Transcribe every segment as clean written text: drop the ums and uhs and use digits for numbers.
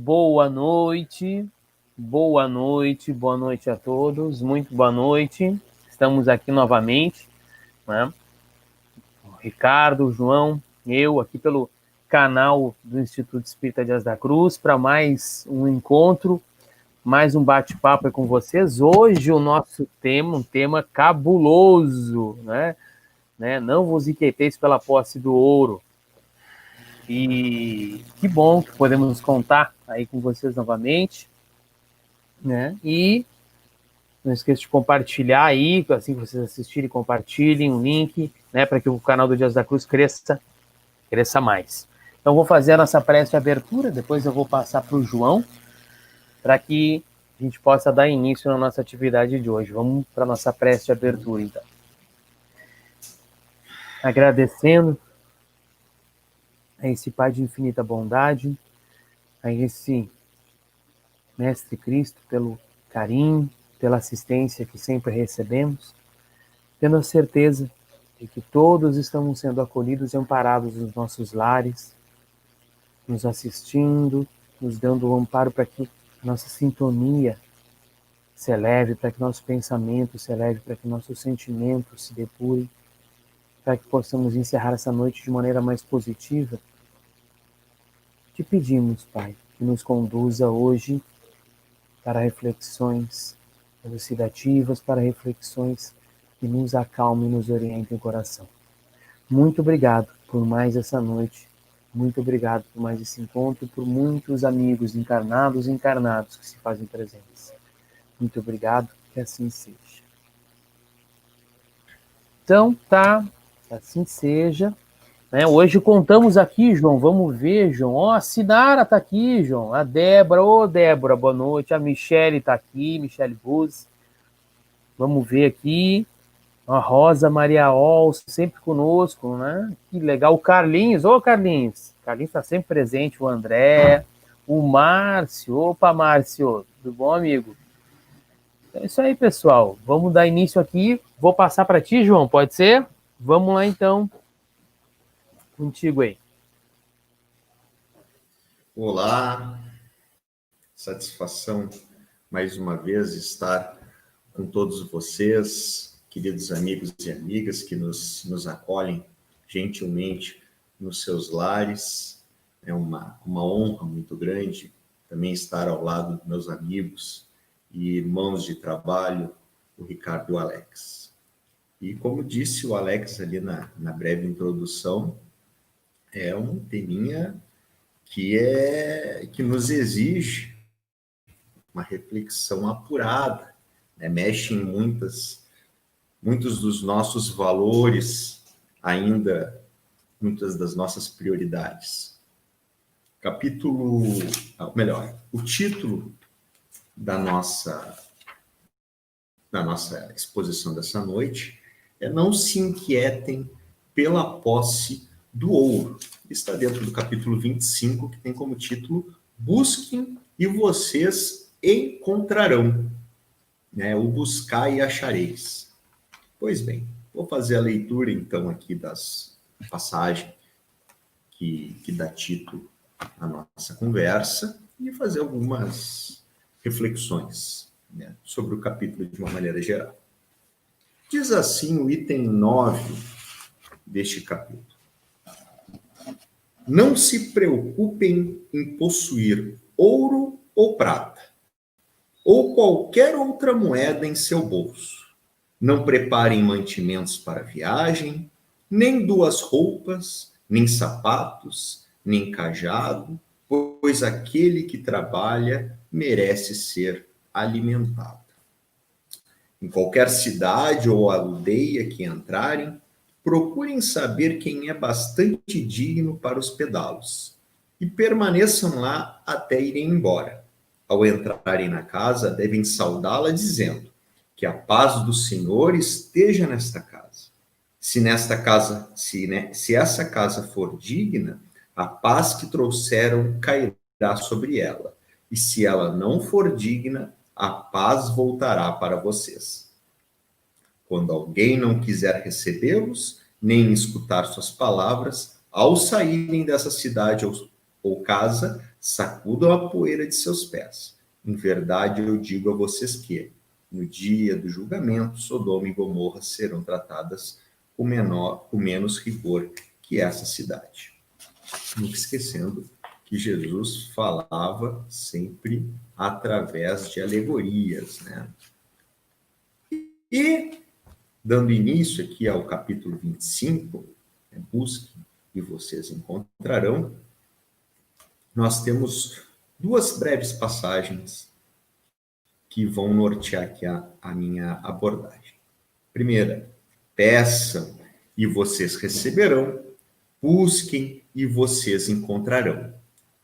Boa noite a todos, muito boa noite. Estamos aqui novamente, né? O Ricardo, o João, eu, aqui pelo canal do Instituto Espírita Dias da Cruz, para mais um encontro, mais um bate-papo com vocês. Hoje o nosso tema, um tema cabuloso, né? Não vos inquieteis pela posse do ouro. E que bom que podemos contar aí com vocês novamente, né? E não esqueça de compartilhar aí, assim que vocês assistirem, compartilhem o link, né, para que o canal do Dias da Cruz cresça mais. Então vou fazer a nossa prece de abertura, depois eu vou passar para o João, para que a gente possa dar início na nossa atividade de hoje. Vamos para a nossa prece de abertura, então. Agradecendo a esse Pai de infinita bondade, a esse Mestre Cristo pelo carinho, pela assistência que sempre recebemos, tendo a certeza de que todos estamos sendo acolhidos e amparados nos nossos lares, nos assistindo, nos dando o amparo para que nossa sintonia se eleve, para que nosso pensamento se eleve, para que nossos sentimentos se depurem, para que possamos encerrar essa noite de maneira mais positiva. Te pedimos, Pai, que nos conduza hoje para reflexões elucidativas, para reflexões que nos acalmem e nos orientem o coração. Muito obrigado por mais essa noite, muito obrigado por mais esse encontro, por muitos amigos encarnados e encarnados que se fazem presentes. Muito obrigado, que assim seja. Então, tá, que assim seja. Hoje contamos aqui, João, vamos ver, João. A Sinara tá aqui, João. A Débora, Débora, boa noite. A Michele tá aqui, Michele Buzzi. Vamos ver aqui. A Rosa Maria Olson, sempre conosco, né? Que legal. O Carlinhos, Carlinhos. O Carlinhos está sempre presente. O André, o Márcio. Opa, Márcio. Tudo bom, amigo? É isso aí, pessoal. Vamos dar início aqui. Vou passar para ti, João, pode ser? Vamos lá, então. Contigo aí. Olá. Satisfação, mais uma vez, estar com todos vocês, queridos amigos e amigas que nos acolhem gentilmente nos seus lares. É uma honra muito grande também estar ao lado dos meus amigos e irmãos de trabalho, o Ricardo e o Alex. E como disse o Alex ali na breve introdução, é um teminha que nos exige uma reflexão apurada, né? Mexe em muitos dos nossos valores, ainda muitas das nossas prioridades. O título da nossa exposição dessa noite é Não se inquietem pela posse do ouro. Está dentro do capítulo 25, que tem como título Busquem e vocês encontrarão. O buscar e achareis. Pois bem, vou fazer a leitura então aqui das passagens que dá título à nossa conversa e fazer algumas reflexões, sobre o capítulo de uma maneira geral. Diz assim o item 9 deste capítulo. Não se preocupem em possuir ouro ou prata, ou qualquer outra moeda em seu bolso. Não preparem mantimentos para a viagem, nem duas roupas, nem sapatos, nem cajado, pois aquele que trabalha merece ser alimentado. Em qualquer cidade ou aldeia que entrarem, procurem saber quem é bastante digno para hospedá-los e permaneçam lá até irem embora. Ao entrarem na casa, devem saudá-la dizendo que a paz do Senhor esteja nesta casa. Se essa casa for digna, a paz que trouxeram cairá sobre ela. E se ela não for digna, a paz voltará para vocês. Quando alguém não quiser recebê-los, nem escutar suas palavras, ao saírem dessa cidade ou casa, sacudam a poeira de seus pés. Em verdade, eu digo a vocês que, no dia do julgamento, Sodoma e Gomorra serão tratadas com menos rigor que essa cidade. Nunca esquecendo que Jesus falava sempre através de alegorias, né? E, dando início aqui ao capítulo 25, busquem e vocês encontrarão, nós temos duas breves passagens que vão nortear aqui a minha abordagem. Primeira, peçam e vocês receberão, busquem e vocês encontrarão.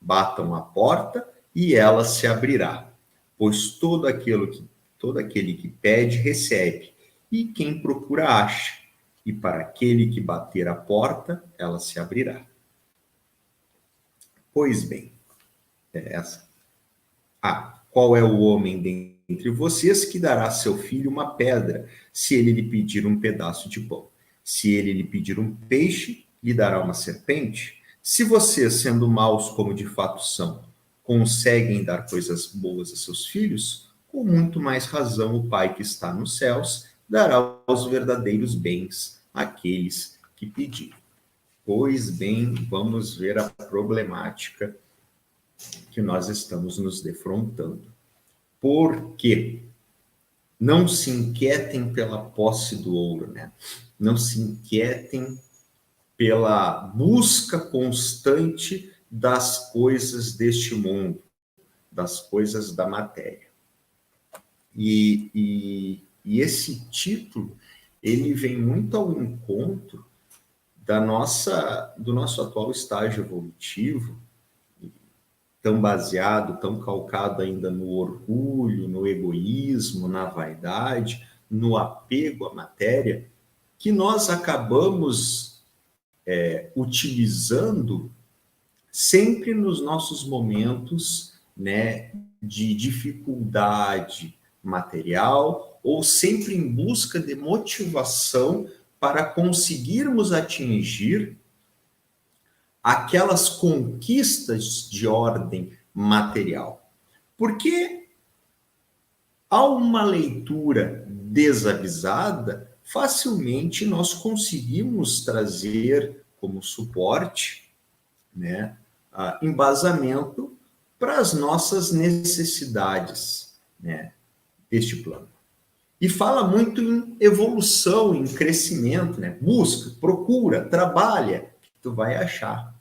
Batam a porta e ela se abrirá, pois todo aquele que pede, recebe, e quem procura, acha, e para aquele que bater a porta, ela se abrirá. Pois bem, é essa. Qual é o homem dentre vocês que dará a seu filho uma pedra, se ele lhe pedir um pedaço de pão? Se ele lhe pedir um peixe, lhe dará uma serpente? Se vocês, sendo maus como de fato são, conseguem dar coisas boas a seus filhos, com muito mais razão o Pai que está nos céus dará os verdadeiros bens àqueles que pedirem. Pois bem, vamos ver a problemática que nós estamos nos defrontando. Por quê? Não se inquietem pela posse do ouro, né? Não se inquietem pela busca constante das coisas deste mundo, das coisas da matéria. E esse título, ele vem muito ao encontro do nosso atual estágio evolutivo, tão baseado, tão calcado ainda no orgulho, no egoísmo, na vaidade, no apego à matéria, que nós acabamos utilizando sempre nos nossos momentos, né, de dificuldade material, ou sempre em busca de motivação para conseguirmos atingir aquelas conquistas de ordem material. Porque a uma leitura desavisada, facilmente nós conseguimos trazer como suporte, né, embasamento para as nossas necessidades, né, deste plano. E fala muito em evolução, em crescimento, né? Busca, procura, trabalha, que tu vai achar.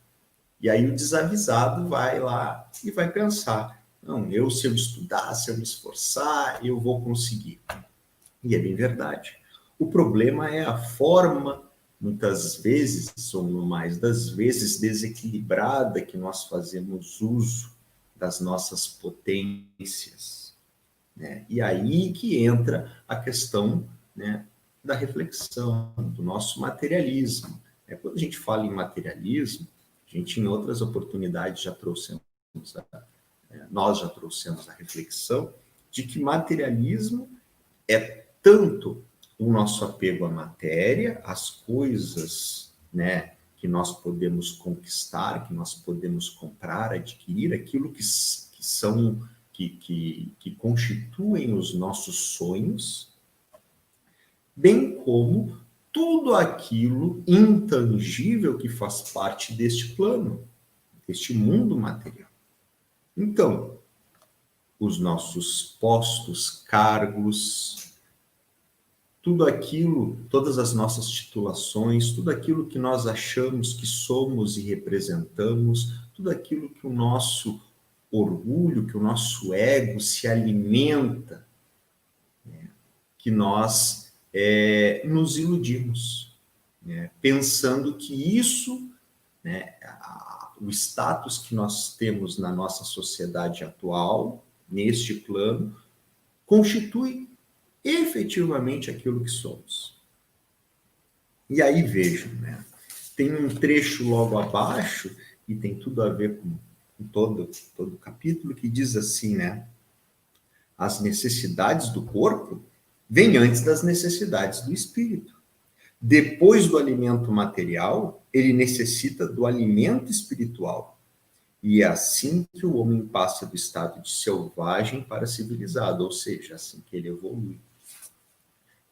E aí o desavisado vai lá e vai pensar, não, se eu estudar, se eu me esforçar, eu vou conseguir. E é bem verdade. O problema é a forma, muitas vezes, ou mais das vezes, desequilibrada que nós fazemos uso das nossas potências, né? E aí que entra a questão, né, da reflexão, do nosso materialismo. Quando a gente fala em materialismo, a gente, em outras oportunidades, nós já trouxemos a reflexão de que materialismo é tanto o nosso apego à matéria, às coisas, né, que nós podemos conquistar, que nós podemos comprar, adquirir, aquilo que constituem os nossos sonhos, bem como tudo aquilo intangível que faz parte deste plano, deste mundo material. Então, os nossos postos, cargos, tudo aquilo, todas as nossas titulações, tudo aquilo que nós achamos que somos e representamos, tudo aquilo que o nosso orgulho, que o nosso ego se alimenta, né, que nós nos iludimos, né, pensando que isso, né, o status que nós temos na nossa sociedade atual, neste plano, constitui efetivamente aquilo que somos. E aí vejam, né, tem um trecho logo abaixo, e tem tudo a ver com todo o capítulo, que diz assim, né, as necessidades do corpo vêm antes das necessidades do espírito. Depois do alimento material, ele necessita do alimento espiritual. E é assim que o homem passa do estado de selvagem para civilizado, ou seja, assim que ele evolui.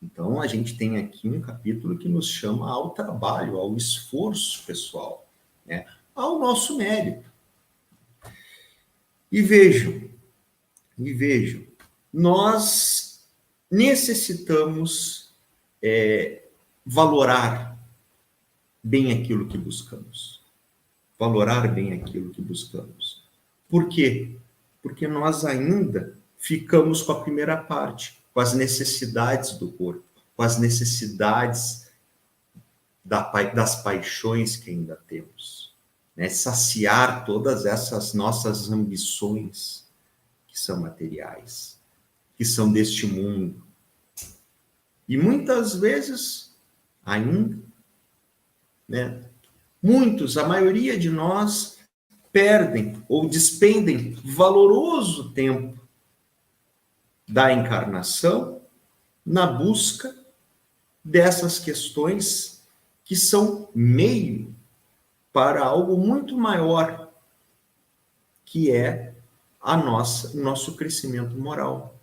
Então, a gente tem aqui um capítulo que nos chama ao trabalho, ao esforço pessoal, né? Ao nosso mérito. E vejam, nós necessitamos valorar bem aquilo que buscamos. Valorar bem aquilo que buscamos. Por quê? Porque nós ainda ficamos com a primeira parte, com as necessidades do corpo, com as necessidades das paixões que ainda temos, né? Saciar todas essas nossas ambições que são materiais, que são deste mundo. E muitas vezes, ainda, né? Muitos, a maioria de nós, perdem ou despendem valoroso tempo da encarnação na busca dessas questões que são meio para algo muito maior, que é o nosso crescimento moral.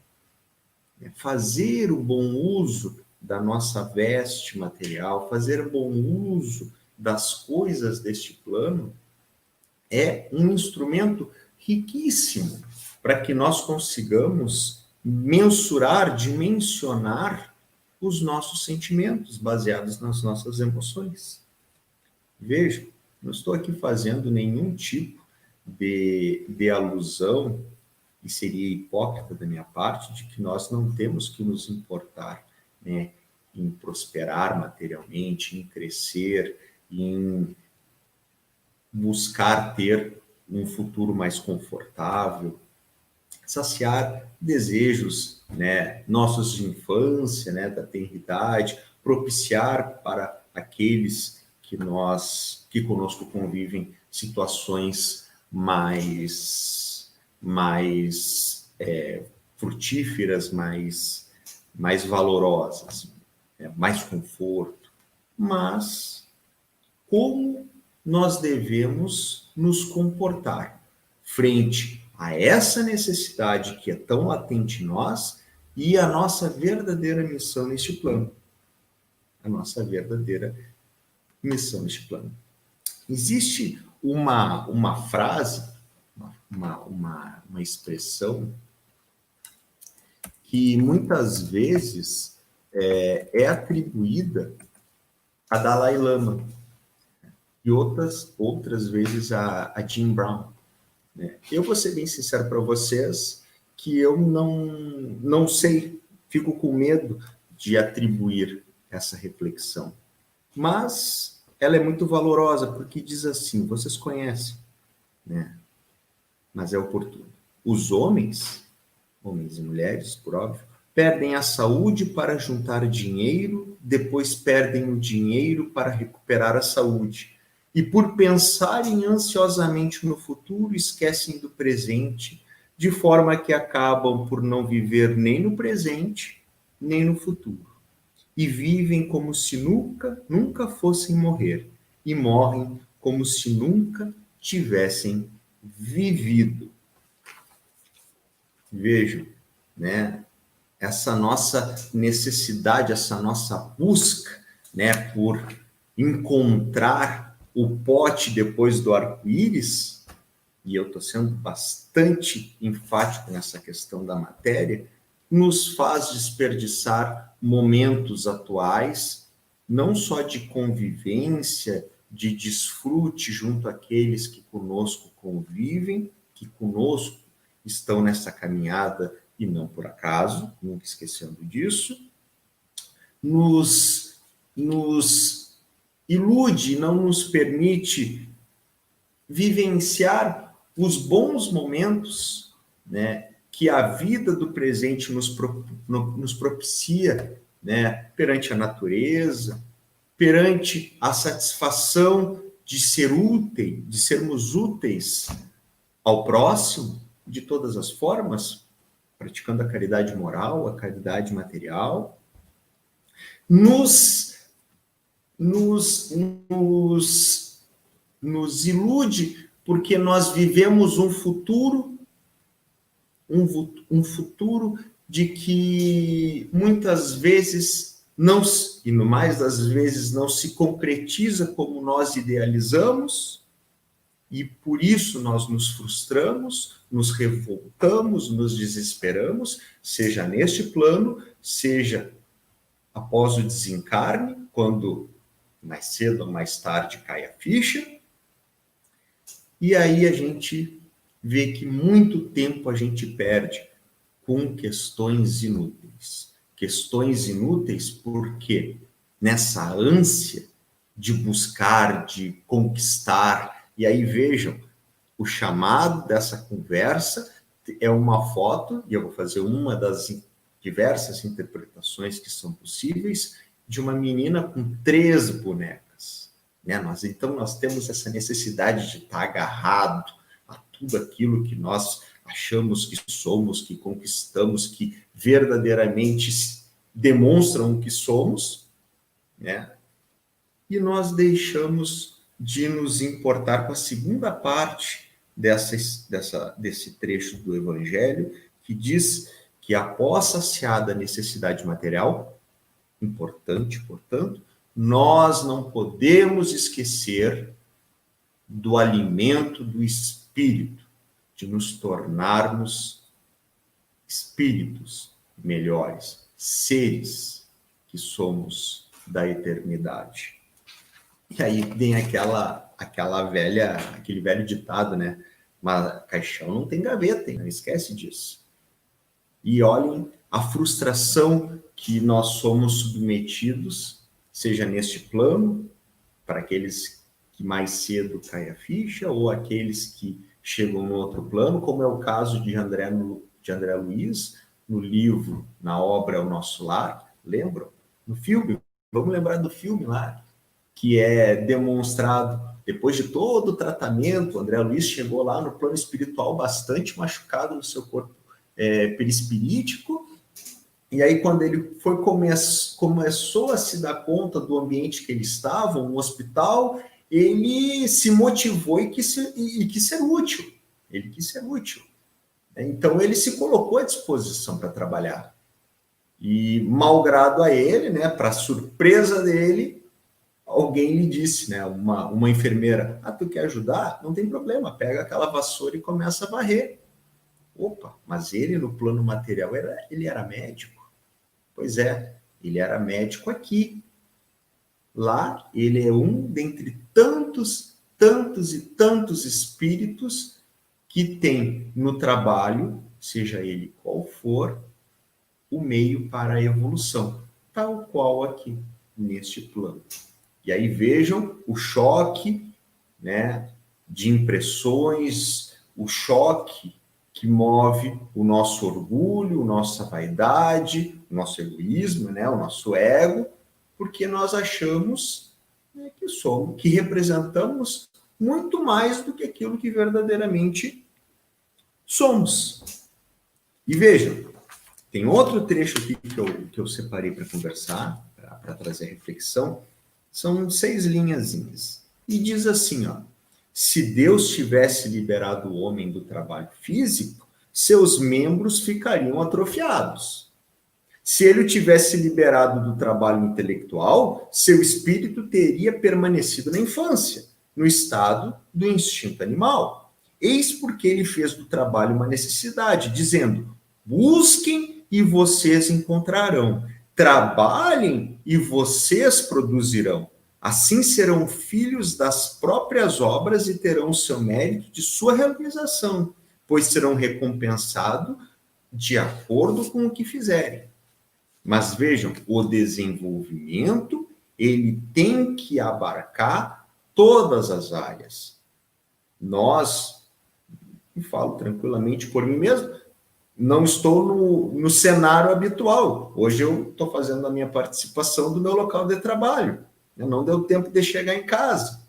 Fazer o bom uso da nossa veste material, fazer bom uso das coisas deste plano, é um instrumento riquíssimo para que nós consigamos mensurar, dimensionar os nossos sentimentos baseados nas nossas emoções. Veja, não estou aqui fazendo nenhum tipo de alusão, e seria hipócrita da minha parte, de que nós não temos que nos importar, né, em prosperar materialmente, em crescer, em buscar ter um futuro mais confortável, saciar desejos, né, nossos de infância, né, da tenridade, propiciar para aqueles que conosco convivem situações mais frutíferas, mais valorosas, né, mais conforto. Mas como nós devemos nos comportar frente a essa necessidade que é tão latente em nós e a nossa verdadeira missão neste plano. A nossa verdadeira missão neste plano. Existe uma frase, uma expressão que muitas vezes é atribuída a Dalai Lama e outras vezes a Jim Brown. Eu vou ser bem sincero para vocês que eu não sei, fico com medo de atribuir essa reflexão. Mas ela é muito valorosa, porque diz assim, vocês conhecem, né? Mas é oportuno. Os homens e mulheres, por óbvio, perdem a saúde para juntar dinheiro, depois perdem o dinheiro para recuperar a saúde. E por pensarem ansiosamente no futuro, esquecem do presente, de forma que acabam por não viver nem no presente, nem no futuro. E vivem como se nunca fossem morrer, e morrem como se nunca tivessem vivido. Vejam, né? Essa nossa necessidade, essa nossa busca, né, por encontrar o pote depois do arco-íris, e eu estou sendo bastante enfático nessa questão da matéria, nos faz desperdiçar momentos atuais, não só de convivência, de desfrute junto àqueles que conosco convivem, que conosco estão nessa caminhada e não por acaso, nunca esquecendo disso, nos ilude, não nos permite vivenciar os bons momentos, né, que a vida do presente nos propicia, né, perante a natureza, perante a satisfação de sermos úteis ao próximo, de todas as formas, praticando a caridade moral, a caridade material, nos ilude porque nós vivemos um futuro, um futuro de que muitas vezes não, e no mais das vezes não se concretiza como nós idealizamos, e por isso nós nos frustramos, nos revoltamos, nos desesperamos, seja neste plano, seja após o desencarne, quando mais cedo ou mais tarde cai a ficha. E aí a gente vê que muito tempo a gente perde com questões inúteis. Questões inúteis porque nessa ânsia de buscar, de conquistar, e aí vejam, o chamado dessa conversa é uma foto, e eu vou fazer uma das diversas interpretações que são possíveis, de uma menina com 3 bonecas. Né? Então nós temos essa necessidade de estar agarrado a tudo aquilo que nós achamos que somos, que conquistamos, que verdadeiramente demonstram o que somos, né? E nós deixamos de nos importar com a segunda parte desse trecho do Evangelho, que diz que após saciada a necessidade material, importante, portanto, nós não podemos esquecer do alimento do espírito, de nos tornarmos espíritos melhores, seres que somos da eternidade. E aí vem aquele velho ditado, né? Mas caixão não tem gaveta, hein? Não esquece disso. E olhem a frustração que nós somos submetidos, seja neste plano, para aqueles que mais cedo cai a ficha, ou aqueles que chegam no outro plano, como é o caso de André Luiz, no livro, na obra O Nosso Lar, lembram? No filme, vamos lembrar do filme lá, que é demonstrado, depois de todo o tratamento, André Luiz chegou lá no plano espiritual bastante machucado no seu corpo perispirítico, e aí quando ele começou a se dar conta do ambiente que ele estava, um hospital, ele se motivou e quis ser útil. Ele quis ser útil. Então ele se colocou à disposição para trabalhar. E malgrado a ele, né, para surpresa dele, alguém lhe disse, né, uma enfermeira, tu quer ajudar? Não tem problema, pega aquela vassoura e começa a varrer. Opa, mas ele no plano material, ele era médico. Pois é, ele era médico aqui. Lá, ele é um dentre tantos e tantos espíritos que tem no trabalho, seja ele qual for, o meio para a evolução, tal qual aqui, neste plano. E aí vejam o choque, né, de impressões, o choque que move o nosso orgulho, nossa vaidade, o nosso egoísmo, né, o nosso ego, porque nós achamos, né, que representamos muito mais do que aquilo que verdadeiramente somos. E vejam, tem outro trecho aqui que eu separei para conversar, para trazer reflexão, são 6 linhazinhas. E diz assim, ó, se Deus tivesse liberado o homem do trabalho físico, seus membros ficariam atrofiados. Se ele o tivesse liberado do trabalho intelectual, seu espírito teria permanecido na infância, no estado do instinto animal. Eis porque ele fez do trabalho uma necessidade, dizendo, busquem e vocês encontrarão. Trabalhem e vocês produzirão. Assim serão filhos das próprias obras e terão o seu mérito de sua realização, pois serão recompensados de acordo com o que fizerem. Mas vejam, o desenvolvimento, ele tem que abarcar todas as áreas. Nós, e falo tranquilamente por mim mesmo, não estou no cenário habitual. Hoje eu estou fazendo a minha participação do meu local de trabalho. Não deu tempo de chegar em casa.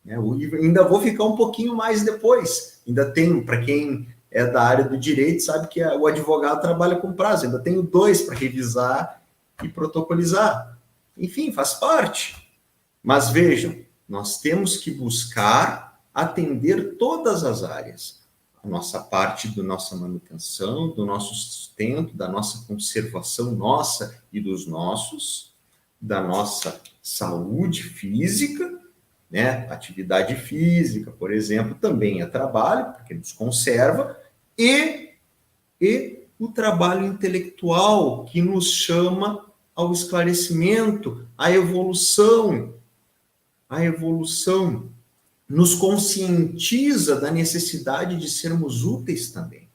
Eu ainda vou ficar um pouquinho mais depois. Ainda tenho, para quem é da área do direito, sabe que o advogado trabalha com prazo. Ainda tenho 2 para revisar e protocolizar. Enfim, faz parte. Mas vejam, nós temos que buscar atender todas as áreas. A nossa parte da nossa manutenção, do nosso sustento, da nossa conservação nossa e dos nossos, da nossa saúde física, né? Atividade física, por exemplo, também é trabalho, porque nos conserva, e o trabalho intelectual, que nos chama ao esclarecimento, à evolução. A evolução nos conscientiza da necessidade de sermos úteis também.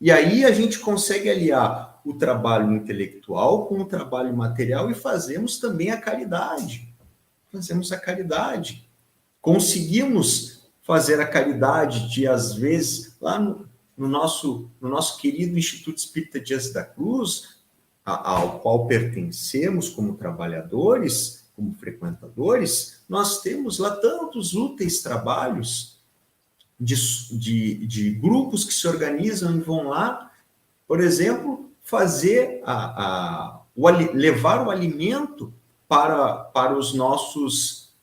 E aí a gente consegue aliar o trabalho intelectual com o trabalho material e fazemos também a caridade. Fazemos a caridade. Conseguimos fazer a caridade de, às vezes, lá no nosso querido Instituto Espírita Dias da Cruz, ao qual pertencemos como trabalhadores, como frequentadores, nós temos lá tantos úteis trabalhos de grupos que se organizam e vão lá, por exemplo, fazer levar o alimento para os nossos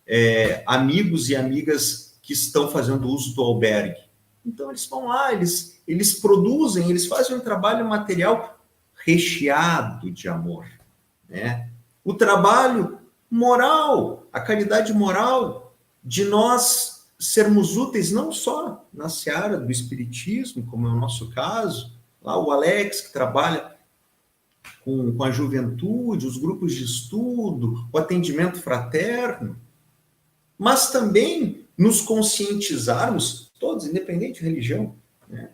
amigos e amigas que estão fazendo uso do albergue. Então, eles vão lá, eles produzem, eles fazem um trabalho material recheado de amor, né? O trabalho moral, a caridade moral, de nós sermos úteis não só na seara do espiritismo, como é o nosso caso, lá o Alex, que trabalha com a juventude, os grupos de estudo, o atendimento fraterno, mas também nos conscientizarmos, todos, independente de religião, né?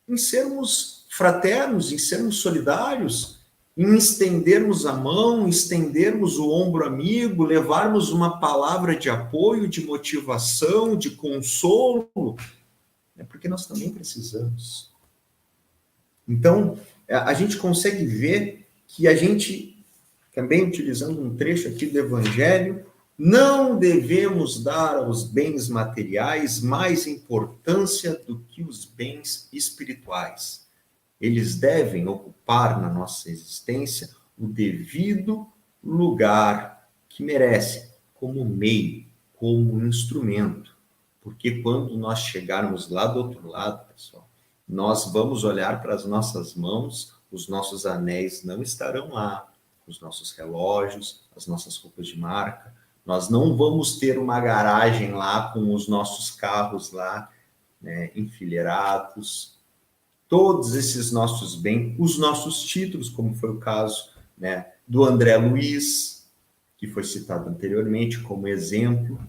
Em sermos fraternos, em sermos solidários, em estendermos a mão, estendermos o ombro amigo, levarmos uma palavra de apoio, de motivação, de consolo, porque nós também precisamos. Então, a gente consegue ver que a gente, também utilizando um trecho aqui do Evangelho, não devemos dar aos bens materiais mais importância do que os bens espirituais. Eles devem ocupar na nossa existência o devido lugar que merecem, como meio, como instrumento. Porque quando nós chegarmos lá do outro lado, pessoal, nós vamos olhar para as nossas mãos, os nossos anéis não estarão lá, os nossos relógios, as nossas roupas de marca. Nós não vamos ter uma garagem lá com os nossos carros lá, né, enfileirados. Todos esses nossos bens, os nossos títulos, como foi o caso, né, do André Luiz, que foi citado anteriormente como exemplo.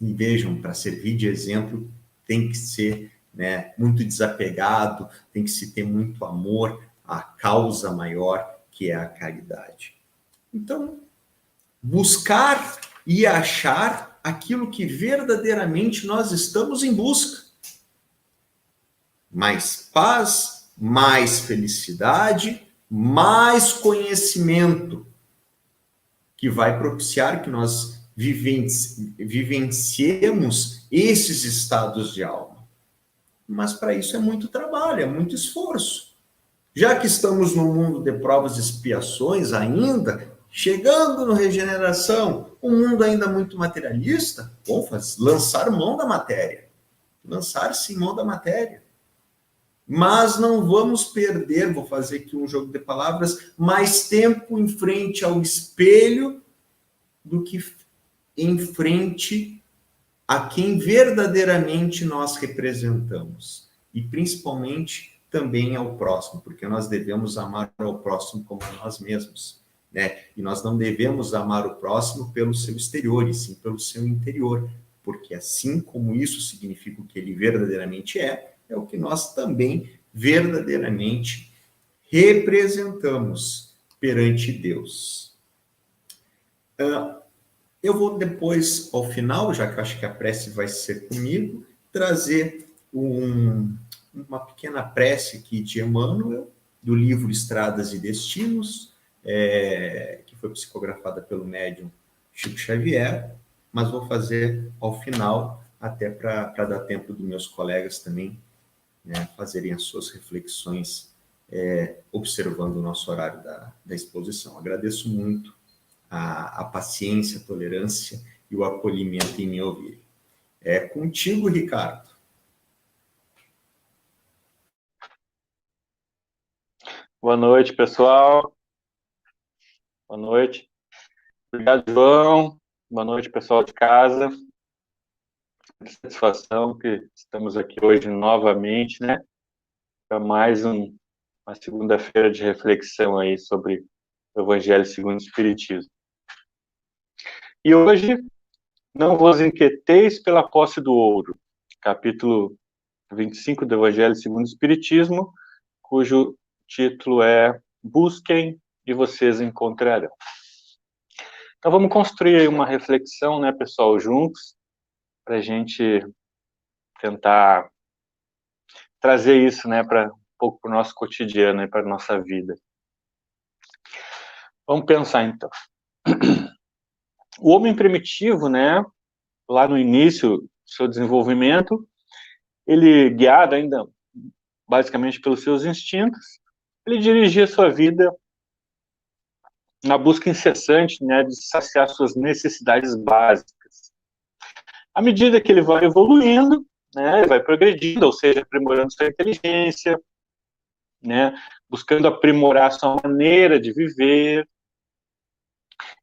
E vejam, para servir de exemplo, tem que ser, né, muito desapegado, tem que se ter muito amor à causa maior, que é a caridade. Então, buscar e achar aquilo que verdadeiramente nós estamos em busca. Mais paz, mais felicidade, mais conhecimento, que vai propiciar que nós vivenciemos esses estados de alma. Mas para isso é muito trabalho, é muito esforço. Já que estamos no mundo de provas e expiações ainda, chegando no regeneração, um mundo ainda muito materialista, vamos lançar mão da matéria. Lançar-se mão da matéria. Mas não vamos perder, vou fazer aqui um jogo de palavras, mais tempo em frente ao espelho do que em frente a quem verdadeiramente nós representamos. E principalmente também ao próximo, porque nós devemos amar ao próximo como a nós mesmos, né? E nós não devemos amar o próximo pelo seu exterior, e sim pelo seu interior, porque assim como isso significa o que ele verdadeiramente é o que nós também verdadeiramente representamos perante Deus. Eu vou depois, ao final, já que eu acho que a prece vai ser comigo, trazer uma pequena prece aqui de Emmanuel, do livro Estradas e Destinos, que foi psicografada pelo médium Chico Xavier, mas vou fazer ao final, até para dar tempo dos meus colegas também, né, fazerem as suas reflexões, observando o nosso horário da exposição. Agradeço muito a paciência, a tolerância e o acolhimento em me ouvir. É contigo, Ricardo. Boa noite, pessoal. Boa noite. Obrigado, João. Boa noite, pessoal de casa. Que satisfação que estamos aqui hoje novamente, né? Para mais uma segunda-feira de reflexão aí sobre o Evangelho segundo o Espiritismo. E hoje, não vos inquieteis pela posse do ouro, capítulo 25 do Evangelho segundo o Espiritismo, cujo título é Busquem e vocês encontrarão. Então vamos construir aí uma reflexão, né, pessoal, juntos, para a gente tentar trazer isso, né, para um pouco para o nosso cotidiano e para a nossa vida. Vamos pensar então. O homem primitivo, né, lá no início do seu desenvolvimento, ele, guiado ainda basicamente pelos seus instintos, ele dirigia sua vida na busca incessante, né, de saciar suas necessidades básicas. À medida que ele vai evoluindo, né, vai progredindo, ou seja, aprimorando sua inteligência, né, buscando aprimorar sua maneira de viver,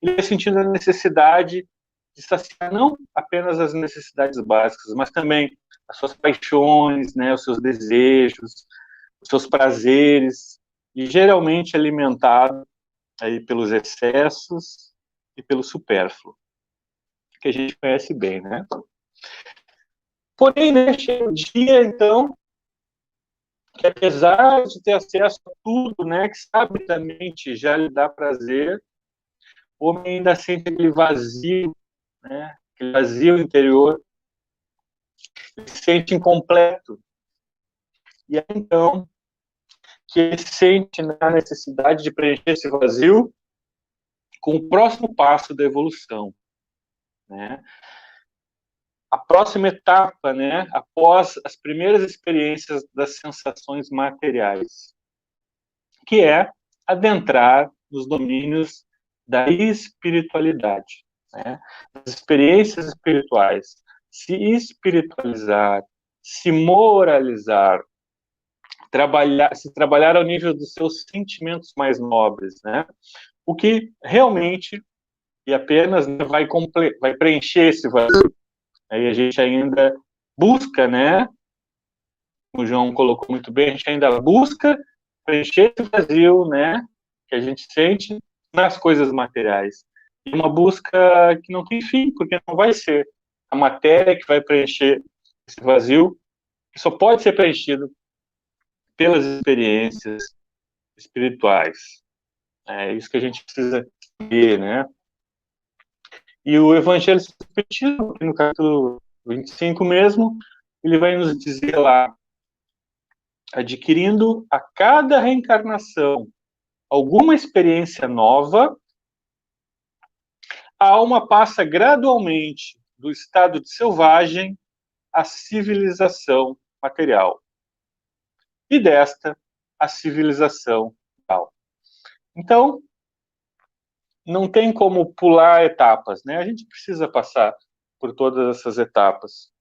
ele vai sentindo a necessidade de saciar não apenas as necessidades básicas, mas também as suas paixões, né, os seus desejos, os seus prazeres, e geralmente alimentado aí pelos excessos e pelo supérfluo, que a gente conhece bem, né? Porém, né, chega um dia, então, que apesar de ter acesso a tudo, né, que sabidamente já lhe dá prazer, o homem ainda sente aquele vazio, né, aquele vazio interior, ele se sente incompleto. E aí, então, que ele sente, né, a necessidade de preencher esse vazio com o próximo passo da evolução, né? A próxima etapa, né, após as primeiras experiências das sensações materiais, que é adentrar nos domínios da espiritualidade, né, das experiências espirituais, se espiritualizar, se moralizar, se trabalhar ao nível dos seus sentimentos mais nobres, né, o que realmente e apenas, né, vai preencher esse vazio. Aí a gente ainda busca, né? O João colocou muito bem, a gente ainda busca preencher esse vazio, né? Que a gente sente nas coisas materiais. E uma busca que não tem fim, porque não vai ser a matéria que vai preencher esse vazio, que só pode ser preenchido pelas experiências espirituais. É isso que a gente precisa ver, né? E o Evangelho segundo o Espiritismo, no capítulo 25 mesmo, ele vai nos dizer lá, adquirindo a cada reencarnação alguma experiência nova, a alma passa gradualmente do estado de selvagem à civilização material. E desta, à civilização tal. Então, não tem como pular etapas, né? A gente precisa passar por todas essas etapas.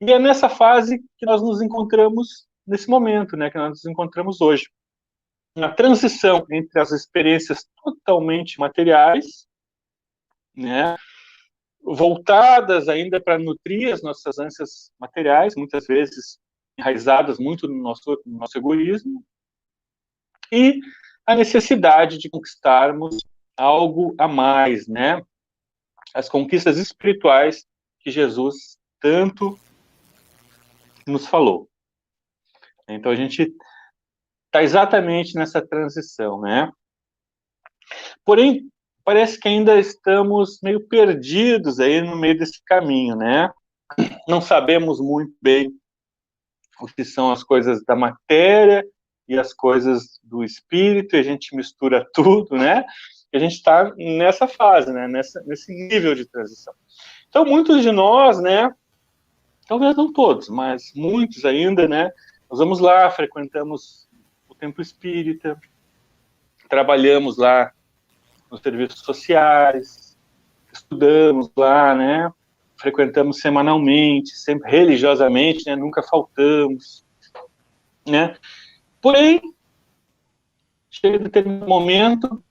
E é nessa fase que nós nos encontramos nesse momento, né? Que nós nos encontramos hoje. Na transição entre as experiências totalmente materiais, né? Voltadas ainda para nutrir as nossas ânsias materiais, muitas vezes enraizadas muito no nosso egoísmo, e a necessidade de conquistarmos algo a mais, né? As conquistas espirituais que Jesus tanto nos falou. Então a gente está exatamente nessa transição, né? Porém, parece que ainda estamos meio perdidos aí no meio desse caminho, né? Não sabemos muito bem o que são as coisas da matéria e as coisas do espírito, e a gente mistura tudo, né? E a gente está nessa fase, né? Nesse nível de transição. Então, muitos de nós, né? Talvez não todos, mas muitos ainda, né? Nós vamos lá, frequentamos o templo espírita, trabalhamos lá nos serviços sociais, estudamos lá, né? Frequentamos semanalmente, sempre religiosamente, né? Nunca faltamos, né? Porém, chega de determinado momento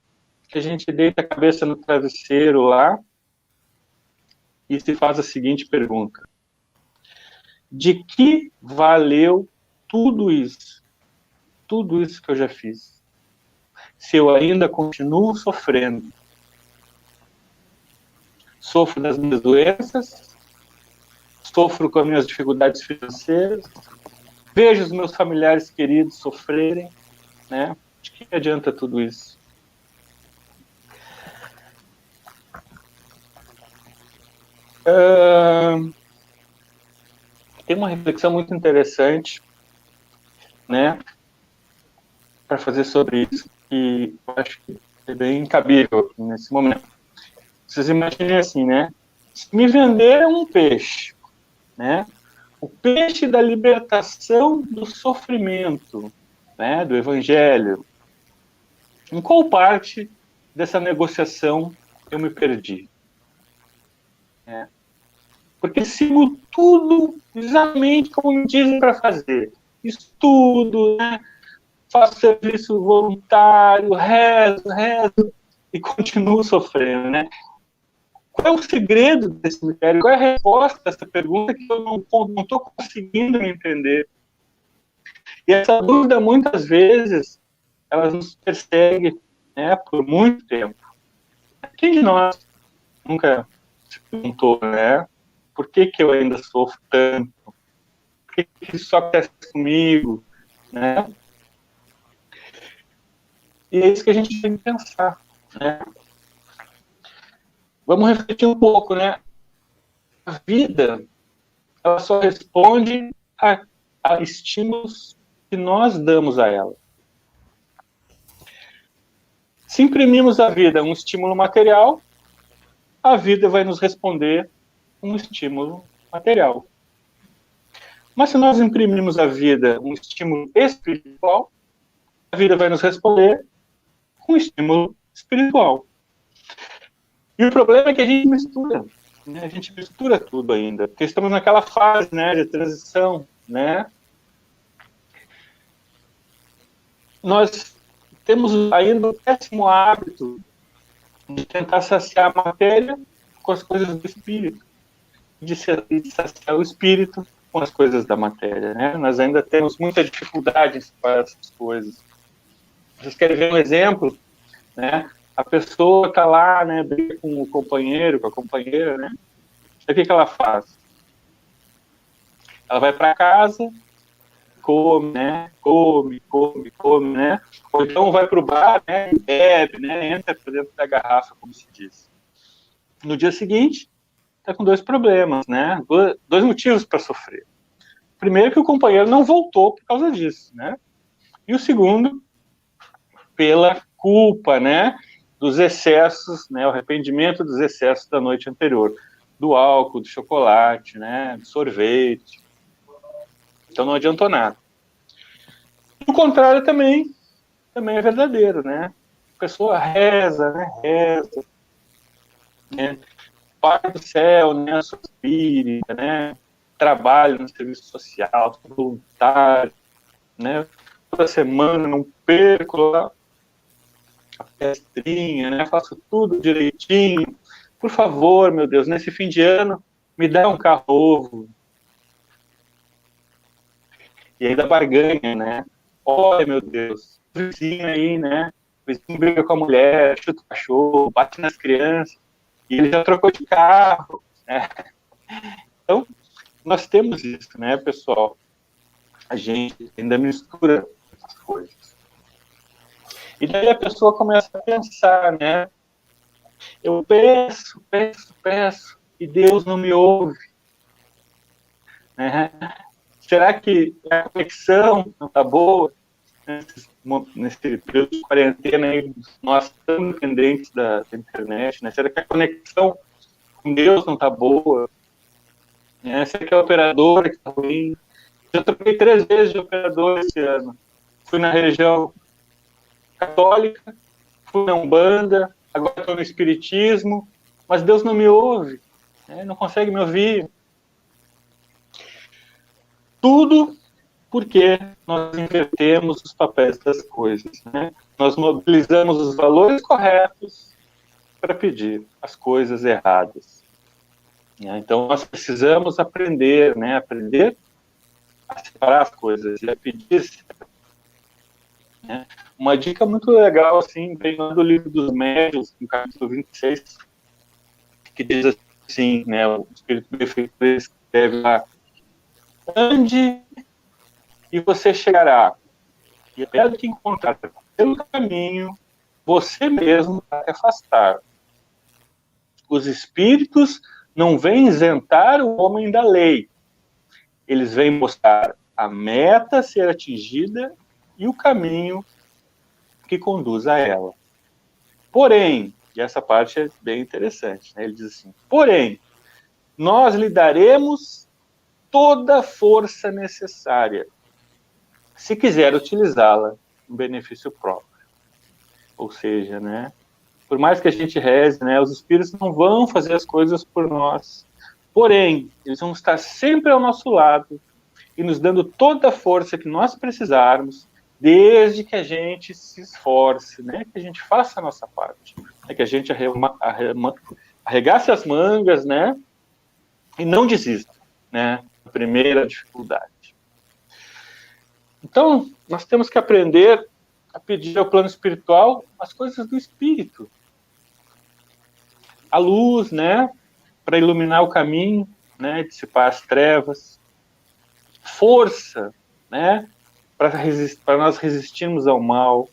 que a gente deita a cabeça no travesseiro lá e se faz a seguinte pergunta: de que valeu tudo isso? Tudo isso que eu já fiz? Se eu ainda continuo sofrendo, sofro das minhas doenças, sofro com as minhas dificuldades financeiras, vejo os meus familiares queridos sofrerem, né? De que adianta tudo isso? Tem uma reflexão muito interessante, né, para fazer sobre isso, que eu acho que é bem cabível nesse momento. Vocês imaginem assim, né? Se me vender um peixe, né? O peixe da libertação do sofrimento, né? Do Evangelho. Em qual parte dessa negociação eu me perdi? Porque sigo tudo exatamente como me dizem para fazer. Estudo, né? Faço serviço voluntário, rezo, e continuo sofrendo, né? Qual é o segredo desse mistério? Qual é a resposta a essa pergunta que eu não estou conseguindo me entender? E essa dúvida, muitas vezes, ela nos persegue, né, por muito tempo. Quem de nós nunca se perguntou, né? Por que eu ainda sofro tanto? Por que isso só acontece comigo? Né? E é isso que a gente tem que pensar, né? Vamos refletir um pouco, né? A vida, ela só responde a estímulos que nós damos a ela. Se imprimimos à vida um estímulo material, a vida vai nos responder um estímulo material. Mas se nós imprimirmos à vida um estímulo espiritual, a vida vai nos responder um estímulo espiritual. E o problema é que a gente mistura, né? A gente mistura tudo ainda, porque estamos naquela fase, né, de transição, né? Nós temos ainda o péssimo hábito de tentar saciar a matéria com as coisas do espírito, de saciar o espírito com as coisas da matéria, né? Nós ainda temos muita dificuldade em separar essas coisas. Vocês querem ver um exemplo, né? A pessoa está lá, né, briga com o companheiro, com a companheira, né? Aí o que ela faz? Ela vai para casa, come, né? Come, né? Ou então vai para o bar, né? Bebe, né? Entra para dentro da garrafa, como se diz. No dia seguinte, está com dois problemas, né? Dois motivos para sofrer. Primeiro, que o companheiro não voltou por causa disso, né? E o segundo, pela culpa, né? Dos excessos, né? O arrependimento dos excessos da noite anterior. Do álcool, do chocolate, né? Do sorvete. Então não adiantou nada. O contrário também é verdadeiro, né? A pessoa reza, né? Reza, né? Pai do céu, né? Sou espírita, né? Trabalho no serviço social, sou voluntário, né? Toda semana não perco lá a pestrinha, né? Faço tudo direitinho. Por favor, meu Deus, nesse fim de ano, me dá um carro novo. E ainda barganha, né? Olha, meu Deus, o vizinho aí, né? O vizinho briga com a mulher, chuta o cachorro, bate nas crianças, e ele já trocou de carro, né? Então, nós temos isso, né, pessoal? A gente ainda mistura as coisas. E daí a pessoa começa a pensar, né? Eu peço, e Deus não me ouve. Né? Será que a conexão não está boa? Nesse período de quarentena, aí, nós estamos dependentes da internet, né? Será que a conexão com Deus não está boa? Né? Será que a operadora que está ruim? Já troquei 3 vezes de operador esse ano. Fui na religião católica, fui na Umbanda, agora estou no Espiritismo, mas Deus não me ouve, né? Não consegue me ouvir. Tudo porque nós invertemos os papéis das coisas, né? Nós mobilizamos os valores corretos para pedir as coisas erradas. Então, nós precisamos aprender, né? Aprender a separar as coisas e a pedir. Né? Uma dica muito legal, assim, vem lá do livro dos Médiuns, no capítulo 26, que diz assim, né? O Espírito Benfeitor escreve lá: ande e você chegará. E é que encontrar pelo caminho, você mesmo vai afastar. Os espíritos não vêm isentar o homem da lei. Eles vêm mostrar a meta a ser atingida e o caminho que conduz a ela. Porém, e essa parte é bem interessante, né? Ele diz assim: porém, nós lhe daremos toda a força necessária, se quiser utilizá-la em benefício próprio. Ou seja, né? Por mais que a gente reze, né, os espíritos não vão fazer as coisas por nós. Porém, eles vão estar sempre ao nosso lado e nos dando toda a força que nós precisarmos, desde que a gente se esforce, né, que a gente faça a nossa parte, né, que a gente arregace as mangas, né, e não desista, né, da primeira dificuldade. Então, nós temos que aprender a pedir ao plano espiritual as coisas do espírito. A luz, né, para iluminar o caminho, né, dissipar as trevas. Força, né, para nós resistirmos ao mal.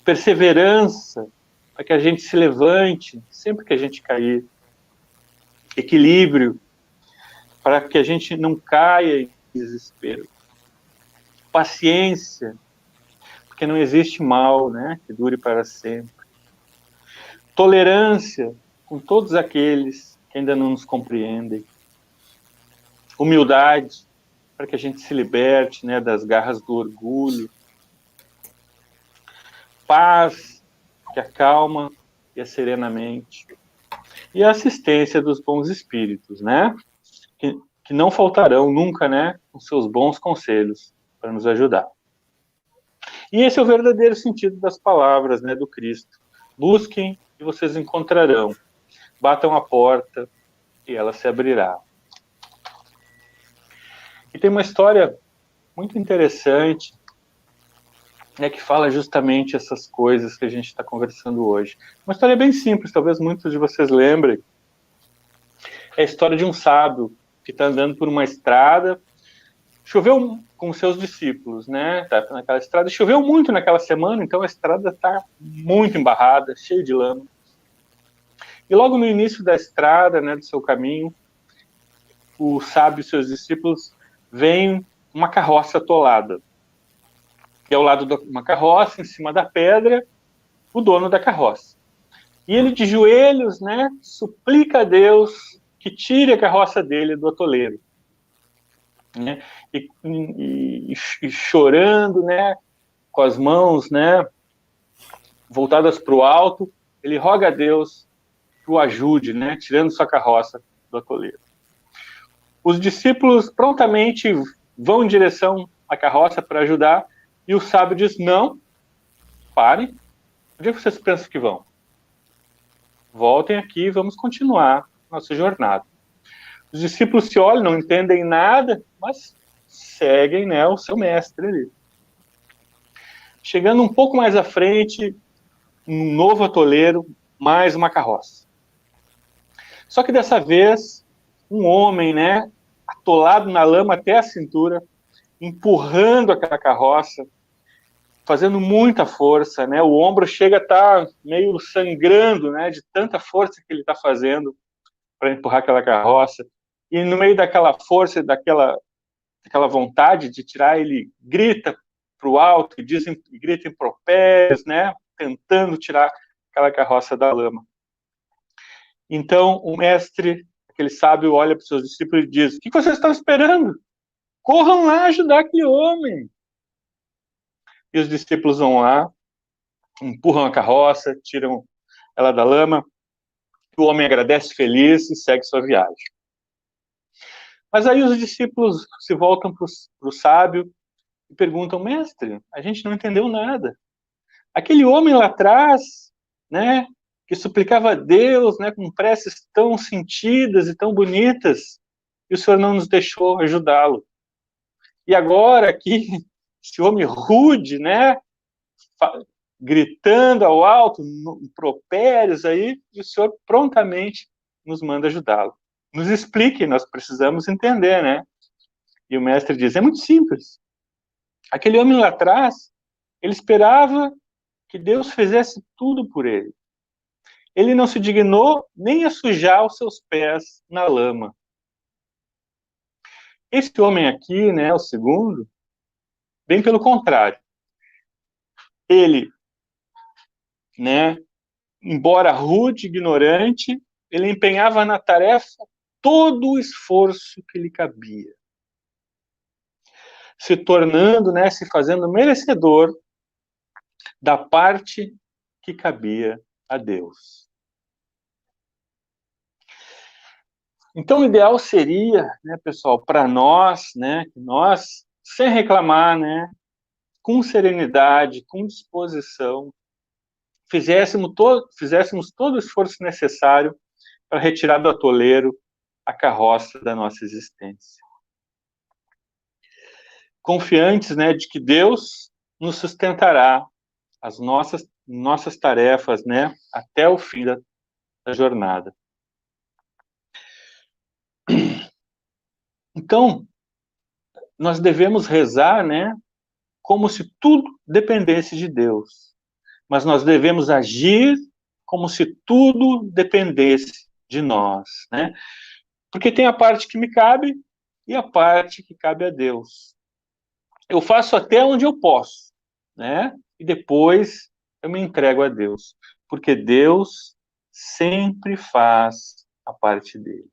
Perseverança, para que a gente se levante sempre que a gente cair. Equilíbrio, para que a gente não caia em desespero. Paciência, porque não existe mal, né, que dure para sempre. Tolerância com todos aqueles que ainda não nos compreendem. Humildade, para que a gente se liberte, né, das garras do orgulho. Paz, que acalma e acerena a mente. E a assistência dos bons espíritos, né, que não faltarão nunca, né, com seus bons conselhos para nos ajudar. E esse é o verdadeiro sentido das palavras, né, do Cristo. Busquem e vocês encontrarão. Batam a porta e ela se abrirá. E tem uma história muito interessante, né, que fala justamente essas coisas que a gente está conversando hoje. Uma história bem simples, talvez muitos de vocês lembrem. É a história de um sábio que está andando por uma estrada. Choveu com seus discípulos, né? Tá naquela estrada. Choveu muito naquela semana, então a estrada está muito embarrada, cheia de lama. E logo no início da estrada, né, do seu caminho, o sábio e seus discípulos veem uma carroça atolada. E ao lado de uma carroça, em cima da pedra, o dono da carroça. E ele, de joelhos, né, suplica a Deus que tire a carroça dele do atoleiro. Né? E chorando, né, com as mãos, né, voltadas para o alto, ele roga a Deus que o ajude, né, tirando sua carroça do atoleiro. Os discípulos prontamente vão em direção à carroça para ajudar, e o sábio diz: não, parem, onde é que vocês pensam que vão? Voltem aqui e vamos continuar nossa jornada. Os discípulos se olham, não entendem nada, mas seguem, né, o seu mestre ali. Chegando um pouco mais à frente, um novo atoleiro, mais uma carroça. Só que dessa vez, um homem, né, atolado na lama até a cintura, empurrando aquela carroça, fazendo muita força, né, o ombro chega a estar meio sangrando, né, de tanta força que ele está fazendo para empurrar aquela carroça. E no meio daquela força, daquela vontade de tirar, ele grita para o alto, e grita impropérios, né, tentando tirar aquela carroça da lama. Então o mestre, aquele sábio, olha para os seus discípulos e diz: o que vocês estão esperando? Corram lá ajudar aquele homem. E os discípulos vão lá, empurram a carroça, tiram ela da lama, O homem agradece feliz e segue sua viagem. Mas aí os discípulos se voltam para o sábio e perguntam: mestre, a gente não entendeu nada. Aquele homem lá atrás, né, que suplicava a Deus, né, com preces tão sentidas e tão bonitas, e o Senhor não nos deixou ajudá-lo. E agora aqui, esse homem rude, né, gritando ao alto, impropérios aí, e o Senhor prontamente nos manda ajudá-lo. Nos explique, nós precisamos entender, né? E o mestre diz: é muito simples. Aquele homem lá atrás, ele esperava que Deus fizesse tudo por ele. Ele não se dignou nem a sujar os seus pés na lama. Esse homem aqui, né, o segundo, bem pelo contrário. Ele, né, embora rude, ignorante, ele empenhava na tarefa todo o esforço que lhe cabia, se tornando, né, se fazendo merecedor da parte que cabia a Deus. Então, o ideal seria, né, pessoal, para nós, né, que nós, sem reclamar, né, com serenidade, com disposição, fizéssemos todo o esforço necessário para retirar do atoleiro a carroça da nossa existência. Confiantes, né, de que Deus nos sustentará as nossas tarefas, né, até o fim da jornada. Então, nós devemos rezar, né, como se tudo dependesse de Deus. Mas nós devemos agir como se tudo dependesse de nós, né? Porque tem a parte que me cabe e a parte que cabe a Deus. Eu faço até onde eu posso, né? E depois eu me entrego a Deus, porque Deus sempre faz a parte dele.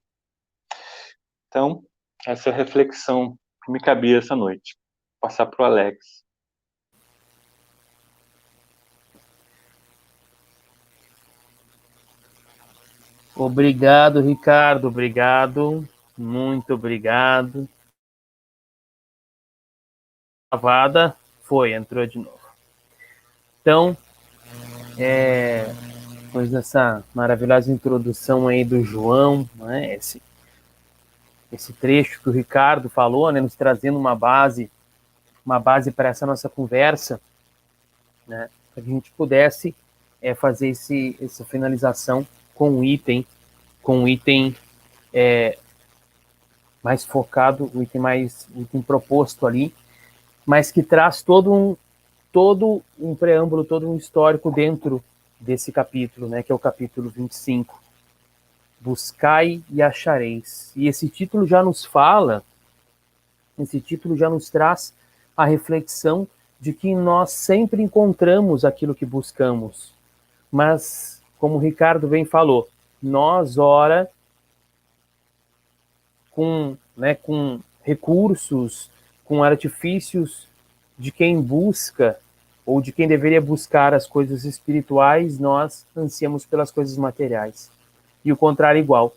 Então, essa é a reflexão que me cabia essa noite. Vou passar para o Alex. Obrigado, Ricardo. Obrigado. Muito obrigado. Gravada. Foi, entrou de novo. Então, depois dessa maravilhosa introdução aí do João, né, esse trecho que o Ricardo falou, né, nos trazendo uma base para essa nossa conversa, né, para que a gente pudesse fazer essa finalização com um item mais focado, o item proposto ali, mas que traz todo um preâmbulo, todo um histórico dentro desse capítulo, né, que é o capítulo 25. Buscai e achareis. E esse título já nos traz a reflexão de que nós sempre encontramos aquilo que buscamos. Mas, como o Ricardo bem falou, nós, ora, com recursos, com artifícios de quem busca, ou de quem deveria buscar as coisas espirituais, nós ansiamos pelas coisas materiais. E o contrário igual,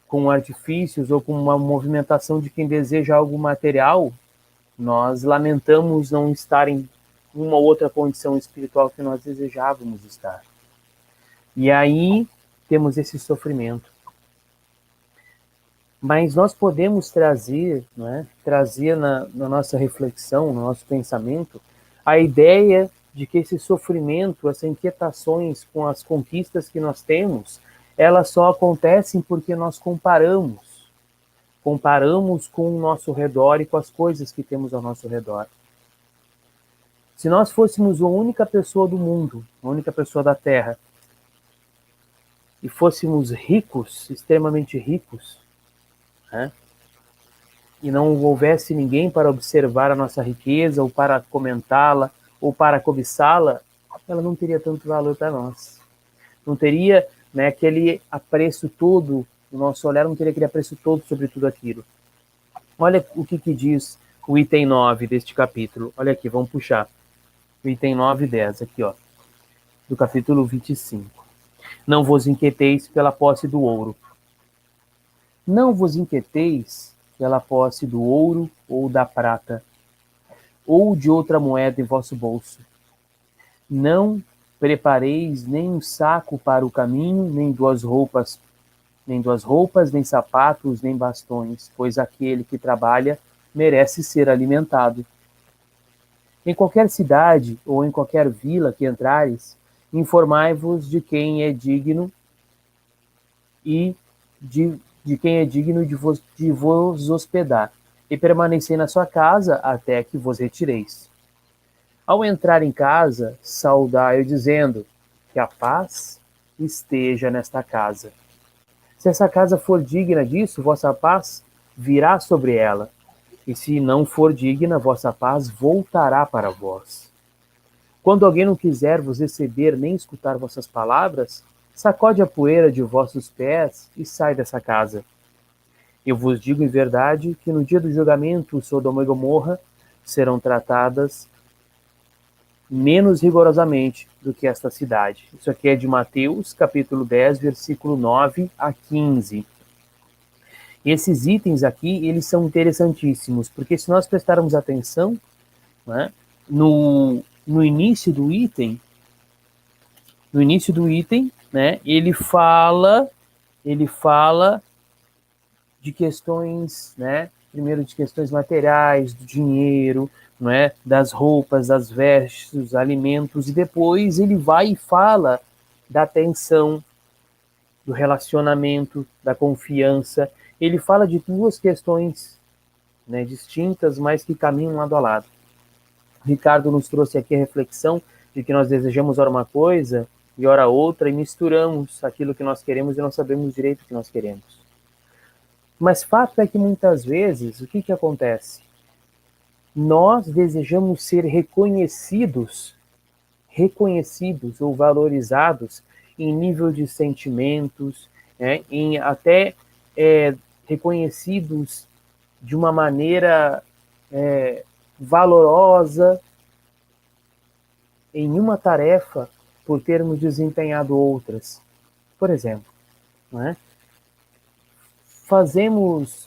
com artifícios ou com uma movimentação de quem deseja algo material, nós lamentamos não estar em uma ou outra condição espiritual que nós desejávamos estar. E aí temos esse sofrimento. Mas nós podemos trazer na nossa reflexão, no nosso pensamento, a ideia de que esse sofrimento, essas inquietações com as conquistas que nós temos, elas só acontecem porque nós comparamos com o nosso redor e com as coisas que temos ao nosso redor. Se nós fôssemos a única pessoa do mundo, a única pessoa da Terra, e fôssemos ricos, extremamente ricos, né? E não houvesse ninguém para observar a nossa riqueza, ou para comentá-la, ou para cobiçá-la, ela não teria tanto valor para nós. Não teria, né, aquele apreço todo, o nosso olhar não teria aquele apreço todo sobre tudo aquilo. Olha o que diz o item 9 deste capítulo. Olha aqui, vamos puxar. O item 9 e 10, aqui, ó, do capítulo 25. Não vos inquieteis pela posse do ouro. Não vos inquieteis pela posse do ouro ou da prata, ou de outra moeda em vosso bolso. Não prepareis nem um saco para o caminho, nem duas roupas, nem sapatos, nem bastões, pois aquele que trabalha merece ser alimentado. Em qualquer cidade ou em qualquer vila que entrares, informai-vos de quem é digno e de quem é digno de vos hospedar, e permanecei na sua casa até que vos retireis. Ao entrar em casa, saudai-o dizendo que a paz esteja nesta casa. Se essa casa for digna disso, vossa paz virá sobre ela. E se não for digna, vossa paz voltará para vós. Quando alguém não quiser vos receber nem escutar vossas palavras, sacode a poeira de vossos pés e sai dessa casa. Eu vos digo em verdade que no dia do julgamento Sodoma e Gomorra serão tratadas menos rigorosamente do que esta cidade. Isso aqui é de Mateus, capítulo 10, versículo 9 a 15. Esses itens aqui, eles são interessantíssimos, porque se nós prestarmos atenção, né, no início do item, né, ele fala de questões, né, primeiro de questões materiais, do dinheiro, não é, das roupas, das vestes, dos alimentos, e depois ele vai e fala da atenção, do relacionamento, da confiança. Ele fala de duas questões, né, distintas, mas que caminham lado a lado. Ricardo nos trouxe aqui a reflexão de que nós desejamos ora uma coisa e ora outra, e misturamos aquilo que nós queremos e não sabemos direito o que nós queremos. Mas fato é que muitas vezes, o que acontece? Nós desejamos ser reconhecidos ou valorizados em nível de sentimentos, né, em até reconhecidos de uma maneira valorosa em uma tarefa por termos desempenhado outras. Por exemplo, né, fazemos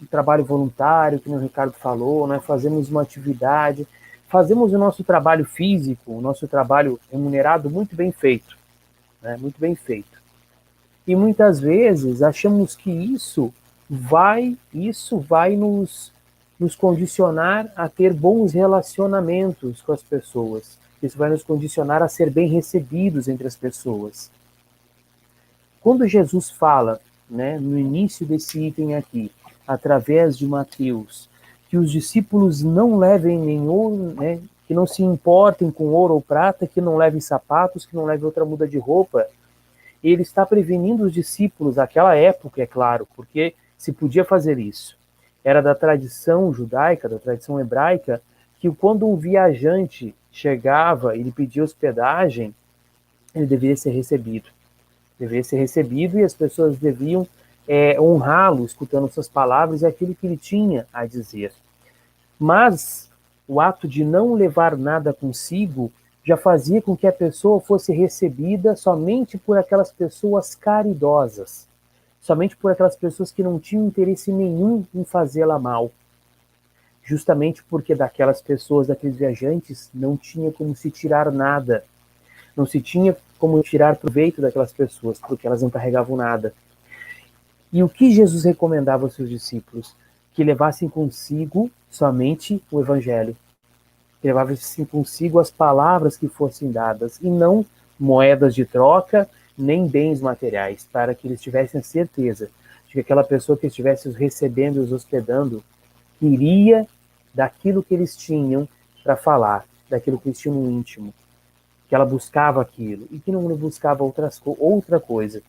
um trabalho voluntário, que o Ricardo falou, né, fazemos uma atividade, fazemos o nosso trabalho físico, o nosso trabalho remunerado muito bem feito, né, muito bem feito. E muitas vezes achamos que isso vai nos condicionar a ter bons relacionamentos com as pessoas. Isso vai nos condicionar a ser bem recebidos entre as pessoas. Quando Jesus fala, né, no início desse item aqui, através de Mateus, que os discípulos não levem nem ouro, né, que não se importem com ouro ou prata, que não levem sapatos, que não levem outra muda de roupa, ele está prevenindo os discípulos naquela época, é claro, porque se podia fazer isso. Era da tradição judaica, da tradição hebraica, que quando um viajante chegava e lhe pedia hospedagem, ele deveria ser recebido. Deveria ser recebido e as pessoas deviam honrá-lo, escutando suas palavras e aquilo que ele tinha a dizer. Mas o ato de não levar nada consigo já fazia com que a pessoa fosse recebida somente por aquelas pessoas caridosas, somente por aquelas pessoas que não tinham interesse nenhum em fazê-la mal. Justamente porque daquelas pessoas, daqueles viajantes, não tinha como se tirar nada. Não se tinha como tirar proveito daquelas pessoas, porque elas não carregavam nada. E o que Jesus recomendava aos seus discípulos? Que levassem consigo somente o Evangelho. Que levassem consigo as palavras que fossem dadas, e não moedas de troca, nem bens materiais, para que eles tivessem a certeza de que aquela pessoa que estivesse os recebendo e os hospedando queria daquilo que eles tinham para falar, daquilo que eles tinham no íntimo, que ela buscava aquilo e que não buscava outra coisa.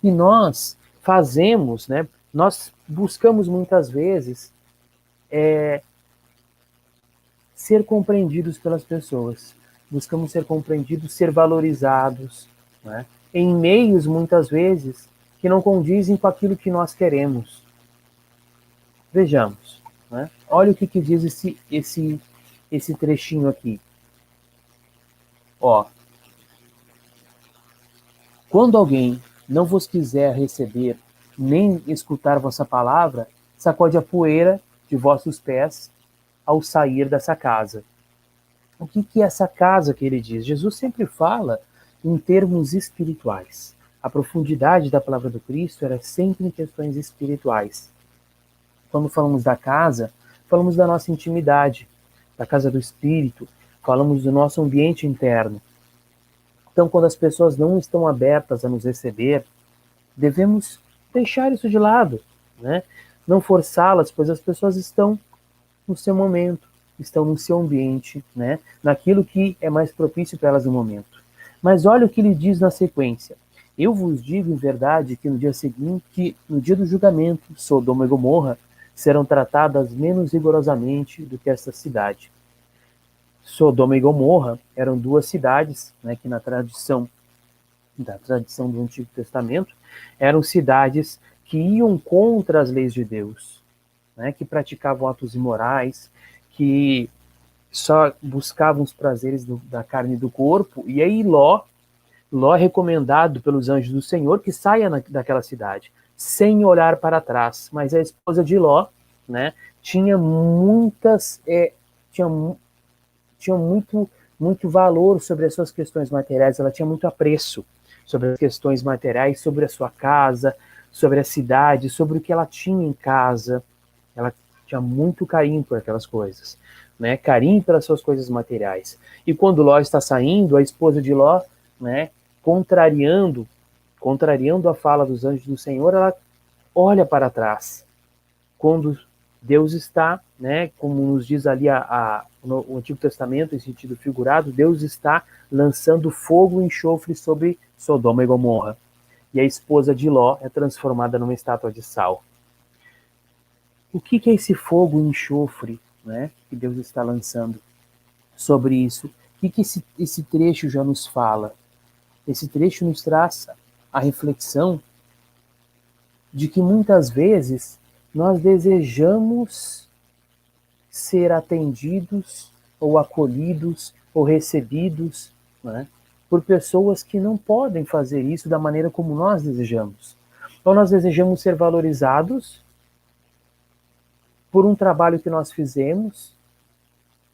E nós fazemos, né? Nós buscamos muitas vezes ser compreendidos pelas pessoas. Buscamos ser compreendidos, ser valorizados, né? Em meios, muitas vezes, que não condizem com aquilo que nós queremos. Vejamos, né? Olha o que diz esse trechinho aqui. Ó, Quando alguém não vos quiser receber, nem escutar vossa palavra, sacode a poeira de vossos pés ao sair dessa casa. O que é essa casa que ele diz? Jesus sempre fala em termos espirituais. A profundidade da palavra do Cristo era sempre em questões espirituais. Quando falamos da casa, falamos da nossa intimidade, da casa do Espírito, falamos do nosso ambiente interno. Então, quando as pessoas não estão abertas a nos receber, devemos deixar isso de lado, né? Não forçá-las, pois as pessoas estão no seu momento, estão no seu ambiente, né? Naquilo que é mais propício para elas no momento. Mas olha o que ele diz na sequência. Eu vos digo em verdade que no dia seguinte, no dia do julgamento, Sodoma e Gomorra serão tratadas menos rigorosamente do que esta cidade. Sodoma e Gomorra eram duas cidades, né, que na tradição do Antigo Testamento eram cidades que iam contra as leis de Deus, né, que praticavam atos imorais, que só buscavam os prazeres da carne e do corpo. E aí Ló é recomendado pelos anjos do Senhor que saia daquela cidade, sem olhar para trás. Mas a esposa de Ló, né, tinha muito valor sobre as suas questões materiais, ela tinha muito apreço sobre as questões materiais, sobre a sua casa, sobre a cidade, sobre o que ela tinha em casa. Ela tinha muito carinho por aquelas coisas, né? Carinho pelas suas coisas materiais. E quando Ló está saindo, a esposa de Ló, né, contrariando a fala dos anjos do Senhor, ela olha para trás. Quando Deus está, né, como nos diz ali no Antigo Testamento, em sentido figurado, Deus está lançando fogo e enxofre sobre Sodoma e Gomorra. E a esposa de Ló é transformada numa estátua de sal. O que é esse fogo e enxofre, né, que Deus está lançando sobre isso? O que esse trecho já nos fala? Esse trecho nos traz a reflexão de que muitas vezes nós desejamos ser atendidos ou acolhidos ou recebidos, né, por pessoas que não podem fazer isso da maneira como nós desejamos. Então nós desejamos ser valorizados por um trabalho que nós fizemos,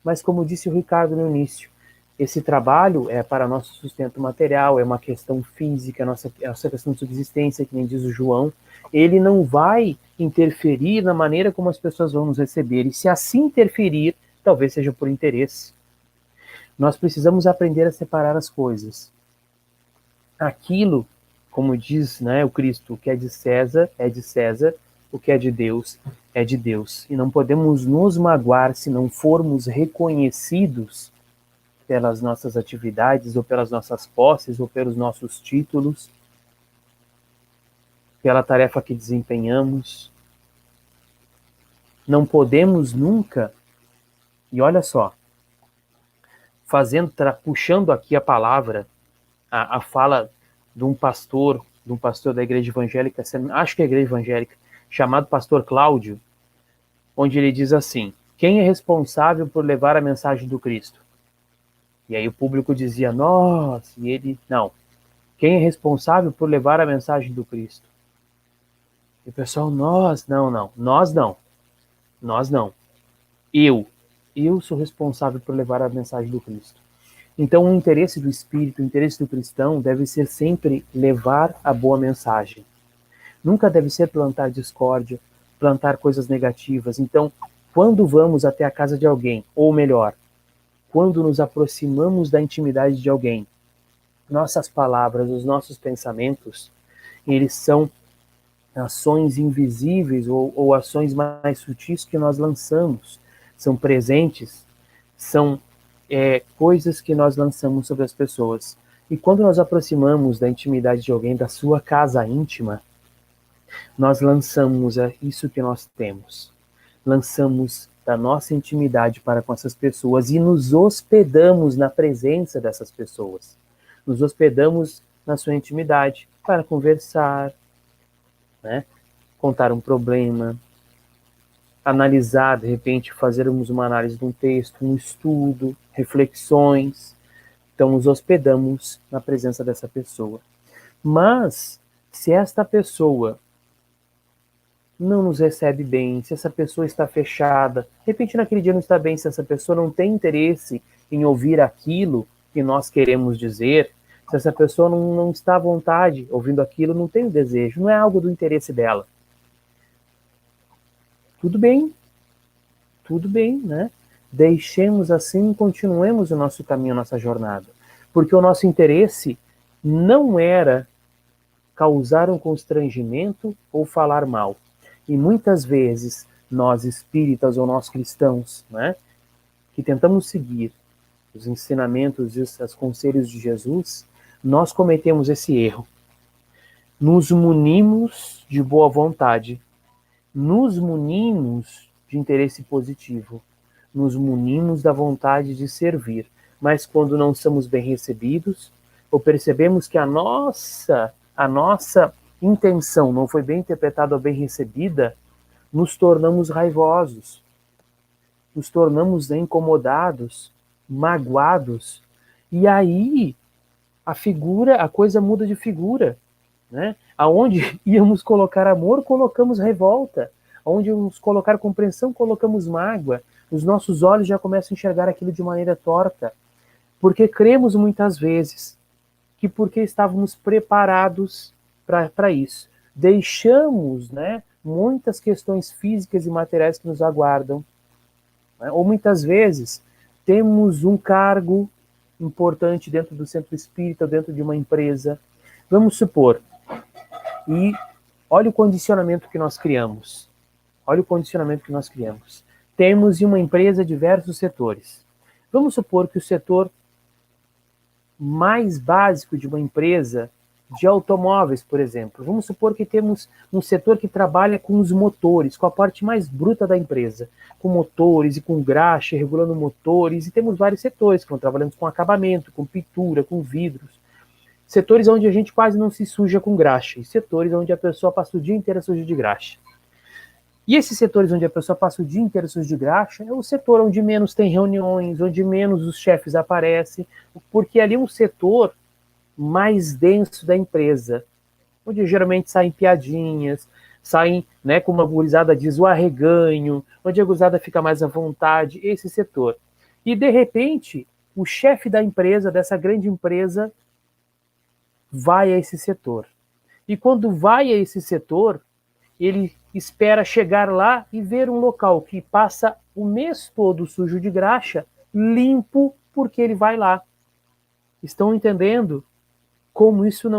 mas como disse o Ricardo no início, esse trabalho é para nosso sustento material, é uma questão física, essa questão de subsistência, que nem diz o João. Ele não vai interferir na maneira como as pessoas vão nos receber. E se assim interferir, talvez seja por interesse. Nós precisamos aprender a separar as coisas. Aquilo, como diz, né, o Cristo, o que é de César, o que é de Deus, é de Deus. E não podemos nos magoar se não formos reconhecidos pelas nossas atividades, ou pelas nossas posses, ou pelos nossos títulos, pela tarefa que desempenhamos. Não podemos nunca, e olha só, puxando aqui a palavra, a fala de um pastor da igreja evangélica, acho que é a igreja evangélica, chamado pastor Cláudio, onde ele diz assim: quem é responsável por levar a mensagem do Cristo? E aí o público dizia, nós, e ele, não. Quem é responsável por levar a mensagem do Cristo? E o pessoal, nós não. Eu sou responsável por levar a mensagem do Cristo. Então o interesse do Espírito, o interesse do cristão deve ser sempre levar a boa mensagem. Nunca deve ser plantar discórdia, plantar coisas negativas. Então, quando vamos até a casa de alguém, ou melhor, quando nos aproximamos da intimidade de alguém, nossas palavras, os nossos pensamentos, eles são ações invisíveis ou ações mais sutis que nós lançamos. São presentes, são coisas que nós lançamos sobre as pessoas. E quando nós aproximamos da intimidade de alguém, da sua casa íntima, nós lançamos isso que nós temos. Lançamos da nossa intimidade para com essas pessoas e nos hospedamos na presença dessas pessoas. Nos hospedamos na sua intimidade para conversar, né? Contar um problema, analisar, de repente, fazermos uma análise de um texto, um estudo, reflexões. Então, nos hospedamos na presença dessa pessoa. Mas, se esta pessoa não nos recebe bem, se essa pessoa está fechada, de repente naquele dia não está bem, se essa pessoa não tem interesse em ouvir aquilo que nós queremos dizer, se essa pessoa não está à vontade ouvindo aquilo, não tem o desejo, não é algo do interesse dela. Tudo bem, né? Deixemos assim e continuemos o nosso caminho, a nossa jornada. Porque o nosso interesse não era causar um constrangimento ou falar mal. E muitas vezes, nós espíritas ou nós cristãos, né, que tentamos seguir os ensinamentos e os conselhos de Jesus, nós cometemos esse erro. Nos munimos de boa vontade, nos munimos de interesse positivo, nos munimos da vontade de servir, mas quando não somos bem recebidos, ou percebemos que a nossa intenção não foi bem interpretada ou bem recebida, nos tornamos raivosos, nos tornamos incomodados, magoados, e aí a coisa muda de figura, né? Aonde íamos colocar amor, colocamos revolta, aonde íamos colocar compreensão, colocamos mágoa, os nossos olhos já começam a enxergar aquilo de maneira torta, porque cremos muitas vezes que porque estávamos preparados para isso. Deixamos, né, muitas questões físicas e materiais que nos aguardam, né? Ou muitas vezes temos um cargo importante dentro do centro espírita, dentro de uma empresa. Vamos supor, e olha o condicionamento que nós criamos. Olha o condicionamento que nós criamos. Temos em uma empresa diversos setores. Vamos supor que o setor mais básico de uma empresa de automóveis, por exemplo. Vamos supor que temos um setor que trabalha com os motores, com a parte mais bruta da empresa, com motores e com graxa, regulando motores, e temos vários setores que vão trabalhando com acabamento, com pintura, com vidros. Setores onde a gente quase não se suja com graxa, e setores onde a pessoa passa o dia inteiro suja de graxa. E esses setores onde a pessoa passa o dia inteiro sujo de graxa é o setor onde menos tem reuniões, onde menos os chefes aparecem, porque ali é um setor mais denso da empresa, onde geralmente saem piadinhas, saem, né, como a gurizada diz, o arreganho, onde a gurizada fica mais à vontade, esse setor. E, de repente, o chefe da empresa, dessa grande empresa, vai a esse setor. E quando vai a esse setor, ele espera chegar lá e ver um local que passa o mês todo sujo de graxa, limpo, porque ele vai lá. Estão entendendo como isso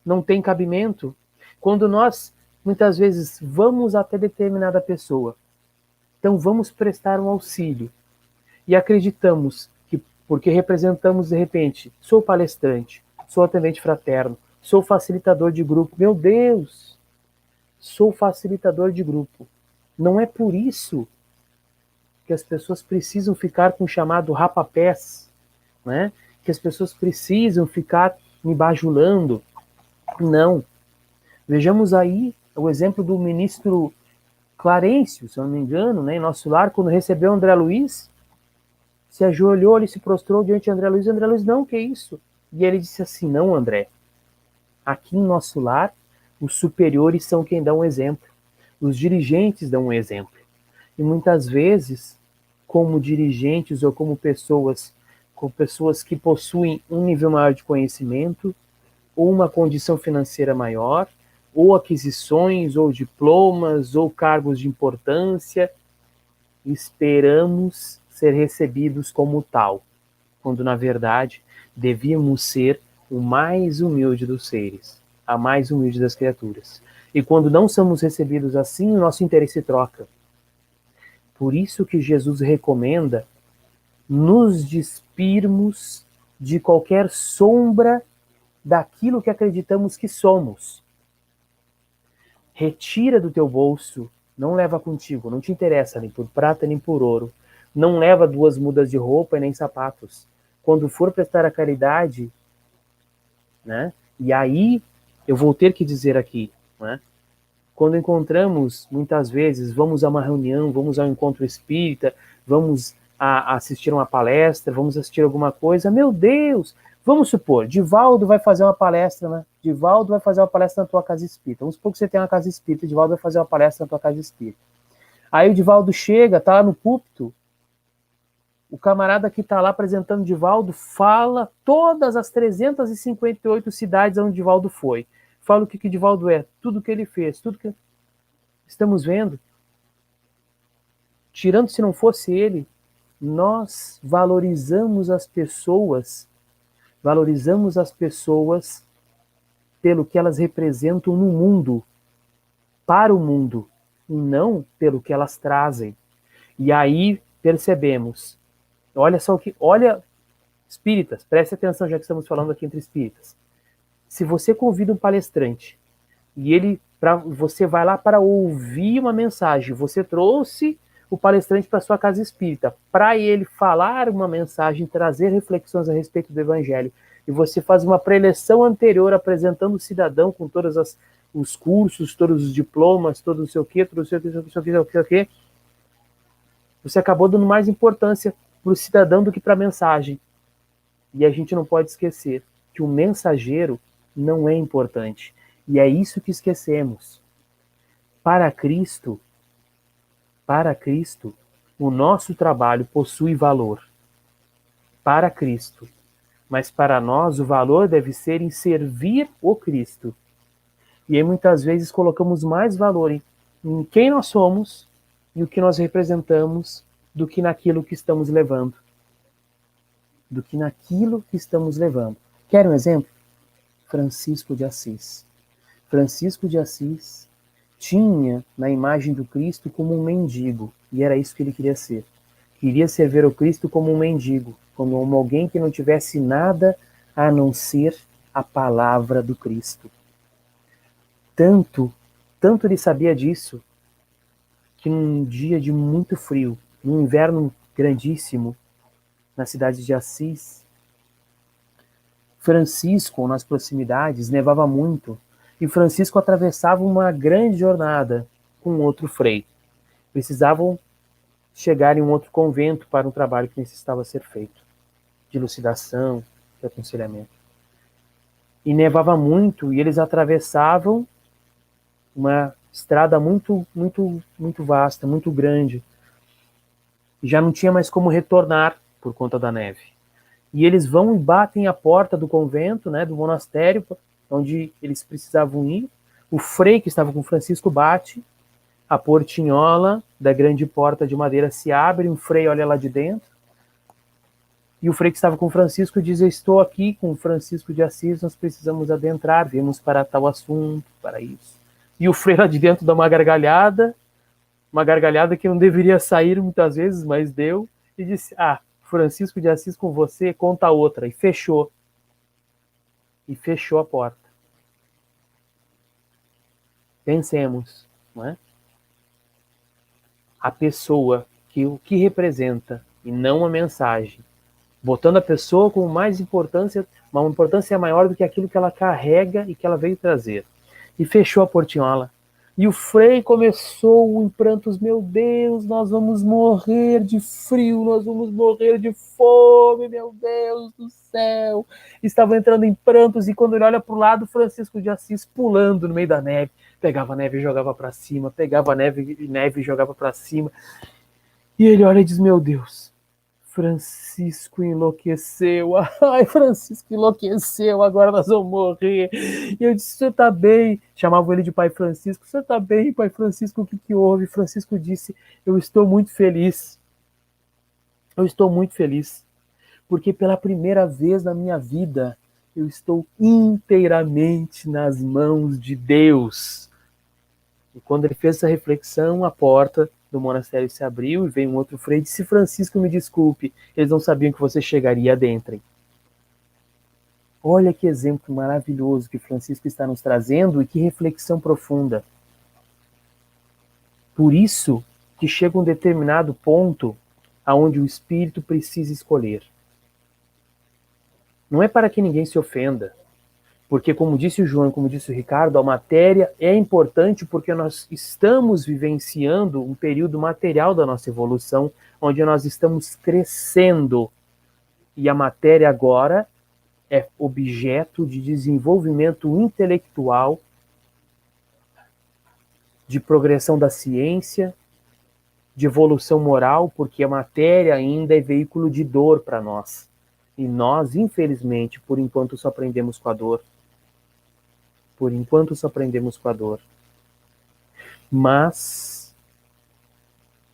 não tem cabimento? Quando nós, muitas vezes, vamos até determinada pessoa, então vamos prestar um auxílio, e acreditamos que, porque representamos, de repente, sou palestrante, sou atendente fraterno, sou facilitador de grupo, meu Deus, sou facilitador de grupo. Não é por isso que as pessoas precisam ficar com o chamado rapapés, né? Que as pessoas precisam ficar me bajulando. Não. Vejamos aí o exemplo do ministro Clarencio, se eu não me engano, né, em Nosso Lar, quando recebeu André Luiz, se ajoelhou, ele se prostrou diante de André Luiz, não, que isso? E ele disse assim, não, André, aqui em Nosso Lar, os superiores são quem dão um exemplo, os dirigentes dão um exemplo. E muitas vezes, como dirigentes ou como pessoas que possuem um nível maior de conhecimento, ou uma condição financeira maior, ou aquisições, ou diplomas, ou cargos de importância, esperamos ser recebidos como tal, quando na verdade devíamos ser o mais humilde dos seres, a mais humilde das criaturas. E quando não somos recebidos assim, o nosso interesse troca. Por isso que Jesus recomenda nos despirmos de qualquer sombra daquilo que acreditamos que somos. Retira do teu bolso, não leva contigo, não te interessa nem por prata nem por ouro. Não leva 2 mudas de roupa e nem sapatos. Quando for prestar a caridade, né? E aí eu vou ter que dizer aqui, né? Quando encontramos, muitas vezes, vamos a uma reunião, vamos ao encontro espírita, vamos a assistir uma palestra, vamos assistir alguma coisa, meu Deus, Vamos supor, Divaldo vai fazer uma palestra, né? Divaldo vai fazer uma palestra na tua casa espírita. Vamos supor que você tem uma casa espírita, Divaldo vai fazer uma palestra na tua casa espírita. Aí o Divaldo chega, tá lá no púlpito, o camarada que tá lá apresentando Divaldo fala todas as 358 cidades onde Divaldo foi. Fala o que Divaldo é, tudo que ele fez, tudo que estamos vendo. Tirando se não fosse ele, nós valorizamos as pessoas pelo que elas representam no mundo, para o mundo, e não pelo que elas trazem. E aí percebemos, olha, espíritas, preste atenção, já que estamos falando aqui entre espíritas. Se você convida um palestrante e você vai lá para ouvir uma mensagem, você trouxe o palestrante para sua casa espírita, para ele falar uma mensagem, trazer reflexões a respeito do evangelho, e você faz uma preleção anterior apresentando o cidadão com todos os cursos, todos os diplomas, todo o seu quê, tudo o seu quê, você acabou dando mais importância para o cidadão do que para a mensagem. E a gente não pode esquecer que o mensageiro não é importante. E é isso que esquecemos. Para Cristo, o nosso trabalho possui valor. Para Cristo. Mas para nós o valor deve ser em servir o Cristo. E aí muitas vezes colocamos mais valor em quem nós somos e o que nós representamos do que naquilo que estamos levando. Quer um exemplo? Francisco de Assis. Francisco de Assis tinha na imagem do Cristo como um mendigo, e era isso que ele queria ser. Queria servir o Cristo como um mendigo, como alguém que não tivesse nada a não ser a palavra do Cristo. Tanto ele sabia disso, que num dia de muito frio, num inverno grandíssimo, na cidade de Assis, Francisco, nas proximidades, nevava muito, e Francisco atravessava uma grande jornada com outro frei. Precisavam chegar em um outro convento para um trabalho que necessitava ser feito, de elucidação, de aconselhamento. E nevava muito, e eles atravessavam uma estrada muito vasta, muito grande. E já não tinha mais como retornar por conta da neve. E eles vão e batem a porta do convento, né, do monastério, onde eles precisavam ir. O frei que estava com Francisco bate, a portinhola da grande porta de madeira se abre, um frei olha lá de dentro, e o frei que estava com Francisco diz: eu estou aqui com Francisco de Assis, nós precisamos adentrar, viemos para tal assunto, para isso. E o frei lá de dentro dá uma gargalhada que não deveria sair muitas vezes, mas deu, e disse: Francisco de Assis com você, conta outra. E fechou a porta. Pensemos, não é? A pessoa que o que representa e não a mensagem, botando a pessoa com mais importância, uma importância maior do que aquilo que ela carrega e que ela veio trazer. E fechou a portinhola. E o frei começou em prantos: meu Deus, nós vamos morrer de frio, nós vamos morrer de fome, meu Deus do céu. Estava entrando em prantos, e quando ele olha para o lado, Francisco de Assis pulando no meio da neve, pegava neve e jogava para cima, pegava neve e jogava para cima. E ele olha e diz: meu Deus, Francisco enlouqueceu. Ai, Francisco enlouqueceu, agora nós vamos morrer. E eu disse: o senhor está bem? Chamavam ele de Pai Francisco. O senhor está bem, Pai Francisco? O que houve? Francisco disse: eu estou muito feliz. Eu estou muito feliz. Porque pela primeira vez na minha vida, eu estou inteiramente nas mãos de Deus. E quando ele fez essa reflexão, a porta do monastério se abriu e veio um outro frei e disse: Francisco, me desculpe, eles não sabiam que você chegaria dentro. Olha que exemplo maravilhoso que Francisco está nos trazendo, e que reflexão profunda. Por isso que chega um determinado ponto aonde o espírito precisa escolher. Não é para que ninguém se ofenda, porque, como disse o João, como disse o Ricardo, a matéria é importante porque nós estamos vivenciando um período material da nossa evolução, onde nós estamos crescendo. E a matéria agora, é objeto de desenvolvimento intelectual, de progressão da ciência, de evolução moral, porque a matéria ainda é veículo de dor para nós. E nós, infelizmente, por enquanto só aprendemos com a dor. Por enquanto só aprendemos com a dor. Mas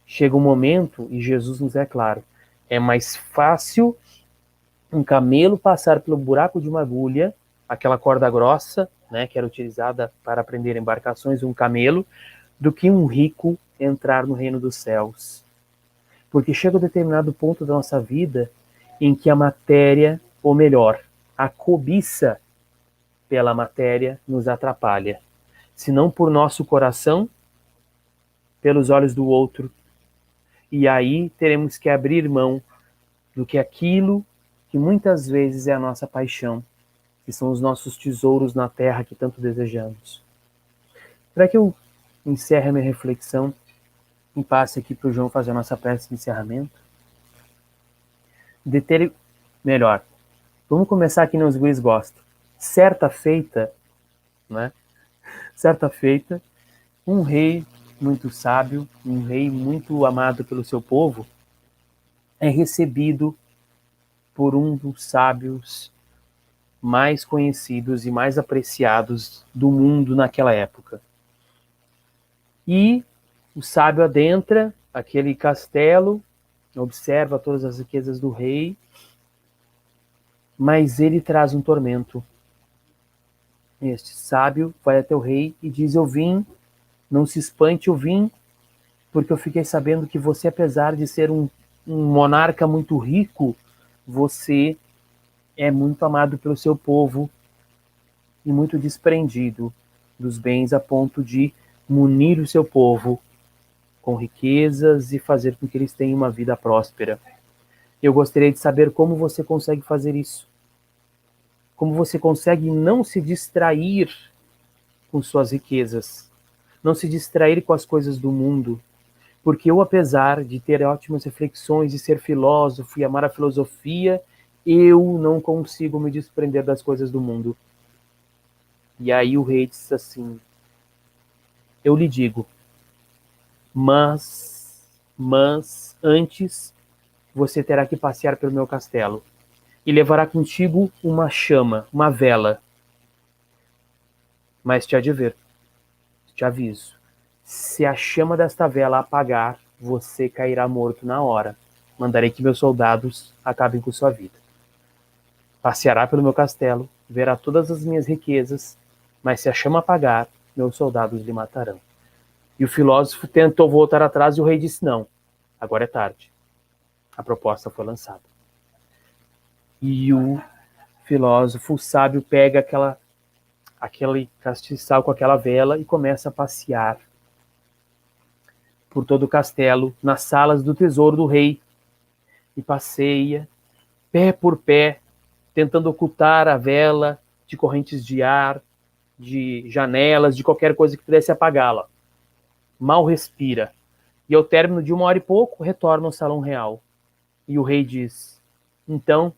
chega um momento, e Jesus nos é claro, é mais fácil um camelo passar pelo buraco de uma agulha, aquela corda grossa, né, que era utilizada para prender embarcações, um camelo, do que um rico entrar no reino dos céus. Porque chega um determinado ponto da nossa vida em que a matéria, ou melhor, a cobiça pela matéria nos atrapalha. Se não por nosso coração, pelos olhos do outro. E aí teremos que abrir mão do que aquilo que muitas vezes é a nossa paixão, que são os nossos tesouros na terra que tanto desejamos. Para que eu encerre a minha reflexão e passe aqui para o João fazer a nossa prece de encerramento. Melhor, vamos começar aqui nos guris gostam. Certa feita, né? Certa feita, um rei muito sábio, um rei muito amado pelo seu povo, é recebido por um dos sábios mais conhecidos e mais apreciados do mundo naquela época. E o sábio adentra aquele castelo, observa todas as riquezas do rei, mas ele traz um tormento. Este sábio vai até o rei e diz: eu vim, não se espante, eu vim, porque eu fiquei sabendo que você, apesar de ser um monarca muito rico, você é muito amado pelo seu povo e muito desprendido dos bens a ponto de munir o seu povo com riquezas e fazer com que eles tenham uma vida próspera. Eu gostaria de saber como você consegue fazer isso. Como você consegue não se distrair com suas riquezas, não se distrair com as coisas do mundo. Porque eu, apesar de ter ótimas reflexões, de ser filósofo e amar a filosofia, eu não consigo me desprender das coisas do mundo. E aí o rei disse assim: eu lhe digo, mas antes você terá que passear pelo meu castelo e levará contigo uma chama, uma vela. Mas te aviso, se a chama desta vela apagar, você cairá morto na hora. Mandarei que meus soldados acabem com sua vida. Passeará pelo meu castelo, verá todas as minhas riquezas, mas se a chama apagar, meus soldados lhe matarão. E o filósofo tentou voltar atrás e o rei disse: não, agora é tarde. A proposta foi lançada. E o filósofo, o sábio, pega aquele castiçal com aquela vela e começa a passear por todo o castelo, nas salas do tesouro do rei. E passeia, pé por pé, tentando ocultar a vela de correntes de ar, de janelas, de qualquer coisa que pudesse apagá-la. Mal respira. E ao término de 1 hora e pouco, retorna ao salão real. E o rei diz: então,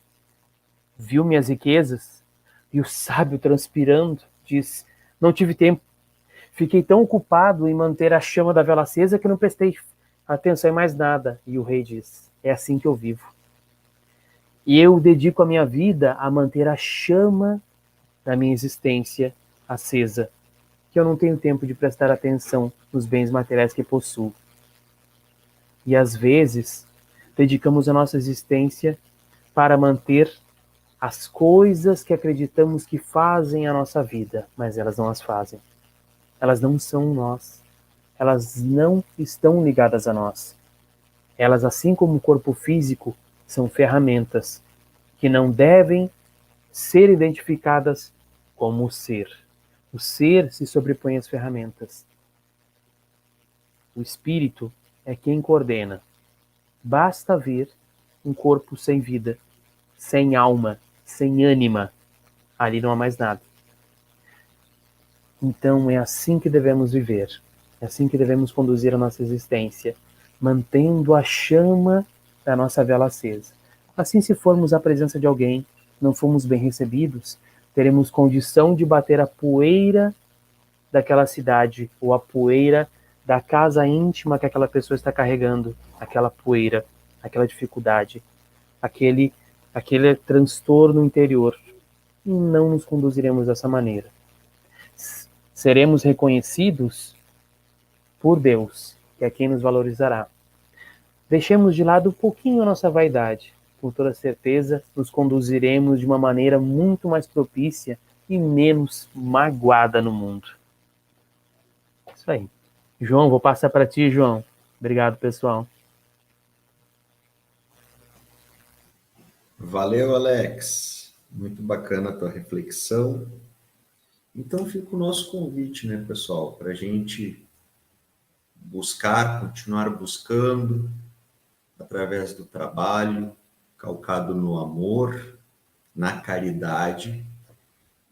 viu minhas riquezas? E o sábio, transpirando, diz: não tive tempo. Fiquei tão ocupado em manter a chama da vela acesa que não prestei atenção em mais nada. E o rei diz: é assim que eu vivo. E eu dedico a minha vida a manter a chama da minha existência acesa, que eu não tenho tempo de prestar atenção nos bens materiais que possuo. E às vezes, dedicamos a nossa existência para manter as coisas que acreditamos que fazem a nossa vida, mas elas não as fazem. Elas não são nós. Elas não estão ligadas a nós. Elas, assim como o corpo físico, são ferramentas que não devem ser identificadas como o ser. O ser se sobrepõe às ferramentas. O espírito é quem coordena. Basta ver um corpo sem vida, sem alma, sem ânima. Ali não há mais nada. Então é assim que devemos viver. É assim que devemos conduzir a nossa existência, mantendo a chama da nossa vela acesa. Assim, se formos à presença de alguém, não fomos bem recebidos, teremos condição de bater a poeira daquela cidade, ou a poeira da casa íntima que aquela pessoa está carregando, aquela poeira, aquela dificuldade, aquele transtorno interior. E não nos conduziremos dessa maneira. Seremos reconhecidos por Deus, que é quem nos valorizará. Deixemos de lado um pouquinho a nossa vaidade. Com toda certeza, nos conduziremos de uma maneira muito mais propícia e menos magoada no mundo. Isso aí. João, vou passar para ti, João. Obrigado, pessoal. Valeu, Alex. Muito bacana a tua reflexão. Então fica o nosso convite, né, pessoal, para a gente buscar, continuar buscando, através do trabalho, calcado no amor, na caridade,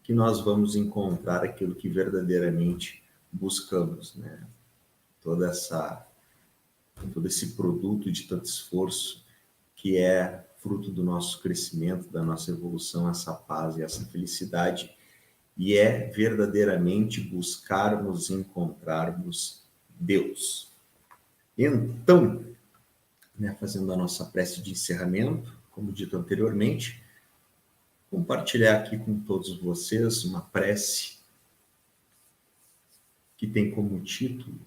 que nós vamos encontrar aquilo que verdadeiramente buscamos, né? Todo esse produto de tanto esforço que é fruto do nosso crescimento, da nossa evolução, essa paz e essa felicidade, e é verdadeiramente buscarmos, encontrarmos Deus. Então, né, fazendo a nossa prece de encerramento, como dito anteriormente, compartilhar aqui com todos vocês uma prece que tem como título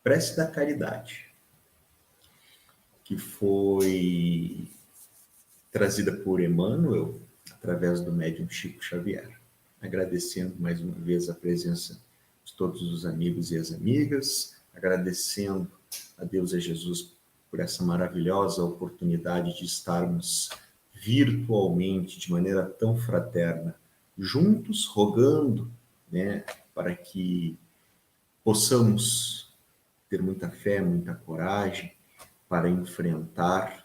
Prece da Caridade, que foi trazida por Emmanuel através do médium Chico Xavier. Agradecendo mais uma vez a presença de todos os amigos e as amigas, agradecendo a Deus e a Jesus por essa maravilhosa oportunidade de estarmos virtualmente, de maneira tão fraterna, juntos, rogando, né, para que possamos ter muita fé, muita coragem para enfrentar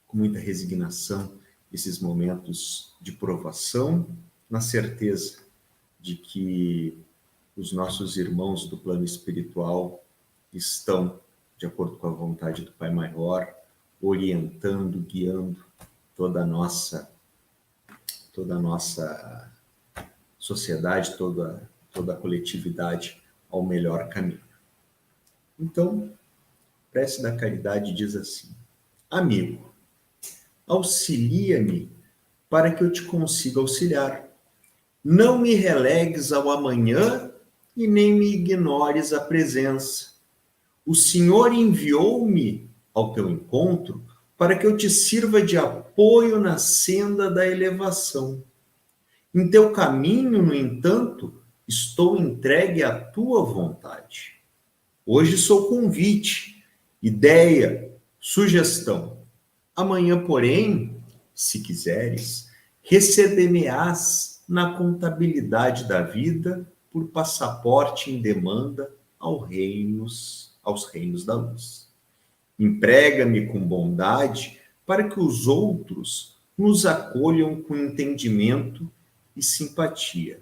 com muita resignação esses momentos de provação, na certeza de que os nossos irmãos do plano espiritual estão, de acordo com a vontade do Pai Maior, orientando, guiando toda a nossa sociedade, toda a coletividade ao melhor caminho. Então, prece da caridade diz assim: amigo, auxilia-me para que eu te consiga auxiliar. Não me relegues ao amanhã e nem me ignores a presença. O Senhor enviou-me ao teu encontro para que eu te sirva de apoio na senda da elevação. Em teu caminho, no entanto, estou entregue à tua vontade. Hoje sou convite, ideia, sugestão. Amanhã, porém, se quiseres, receber-me-ás na contabilidade da vida por passaporte em demanda aos reinos da luz. Emprega-me com bondade para que os outros nos acolham com entendimento e simpatia.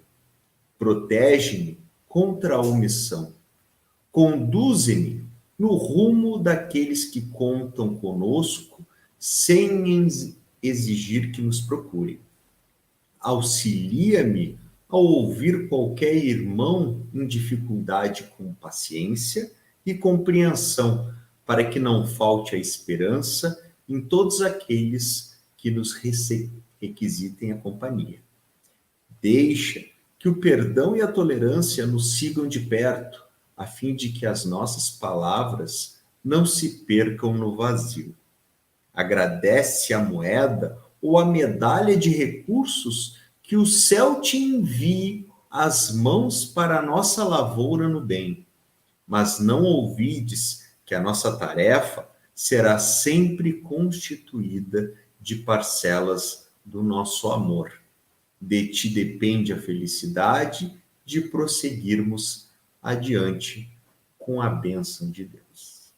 Protege-me contra a omissão. Conduze-me no rumo daqueles que contam conosco sem exigir que nos procurem. Auxilia-me ao ouvir qualquer irmão em dificuldade com paciência e compreensão, para que não falte a esperança em todos aqueles que nos requisitem a companhia. Deixa que o perdão e a tolerância nos sigam de perto, a fim de que as nossas palavras não se percam no vazio. Agradece a moeda ou a medalha de recursos que o céu te envie às mãos para a nossa lavoura no bem. Mas não ouvides que a nossa tarefa será sempre constituída de parcelas do nosso amor. De ti depende a felicidade de prosseguirmos adiante com a bênção de Deus.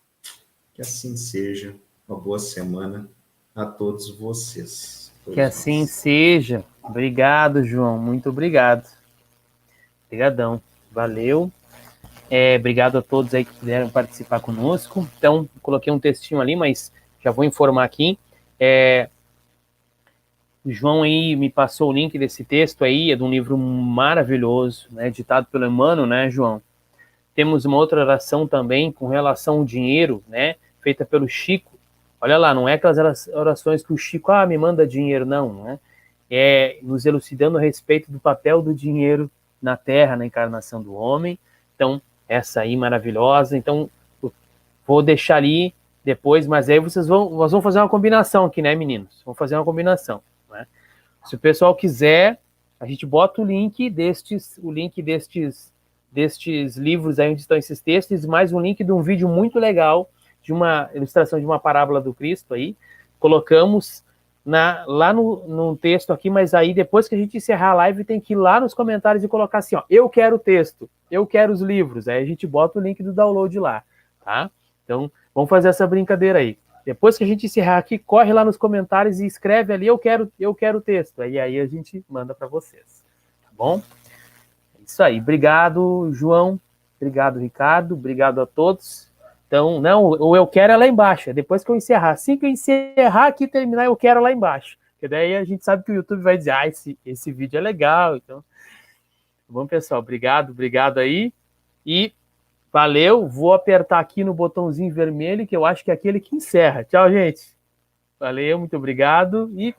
Que assim seja. Uma boa semana a todos vocês. Que assim seja. Obrigado, João. Muito obrigado. Obrigadão. Valeu. Obrigado a todos aí que puderam participar conosco. Então, coloquei um textinho ali, mas já vou informar aqui. O João aí me passou o link desse texto aí, é de um livro maravilhoso, né, ditado pelo Emmanuel, né, João? Temos uma outra oração também com relação ao dinheiro, né, feita pelo Chico. Olha lá, não é aquelas orações que o Chico, me manda dinheiro, não, né? É nos elucidando a respeito do papel do dinheiro na Terra, na encarnação do homem. Então, essa aí maravilhosa. Então, vou deixar ali depois, mas aí nós vamos fazer uma combinação aqui, né, meninos? Vamos fazer uma combinação, né? Se o pessoal quiser, a gente bota o link destes livros aí onde estão esses textos, mais um link de um vídeo muito legal, de uma ilustração de uma parábola do Cristo aí. Colocamos lá no texto aqui, mas aí depois que a gente encerrar a live, tem que ir lá nos comentários e colocar assim, ó, eu quero o texto, eu quero os livros. Aí a gente bota o link do download lá, tá? Então, vamos fazer essa brincadeira aí. Depois que a gente encerrar aqui, corre lá nos comentários e escreve ali, eu quero o texto. Aí a gente manda para vocês, tá bom? É isso aí. Obrigado, João. Obrigado, Ricardo. Obrigado a todos. Então, não, o eu quero é lá embaixo. É depois que eu encerrar. Assim que eu encerrar aqui, terminar, eu quero lá embaixo. Porque daí a gente sabe que o YouTube vai dizer, esse vídeo é legal. Então, bom, pessoal, obrigado aí. E valeu. Vou apertar aqui no botãozinho vermelho, que eu acho que é aquele que encerra. Tchau, gente. Valeu, muito obrigado. E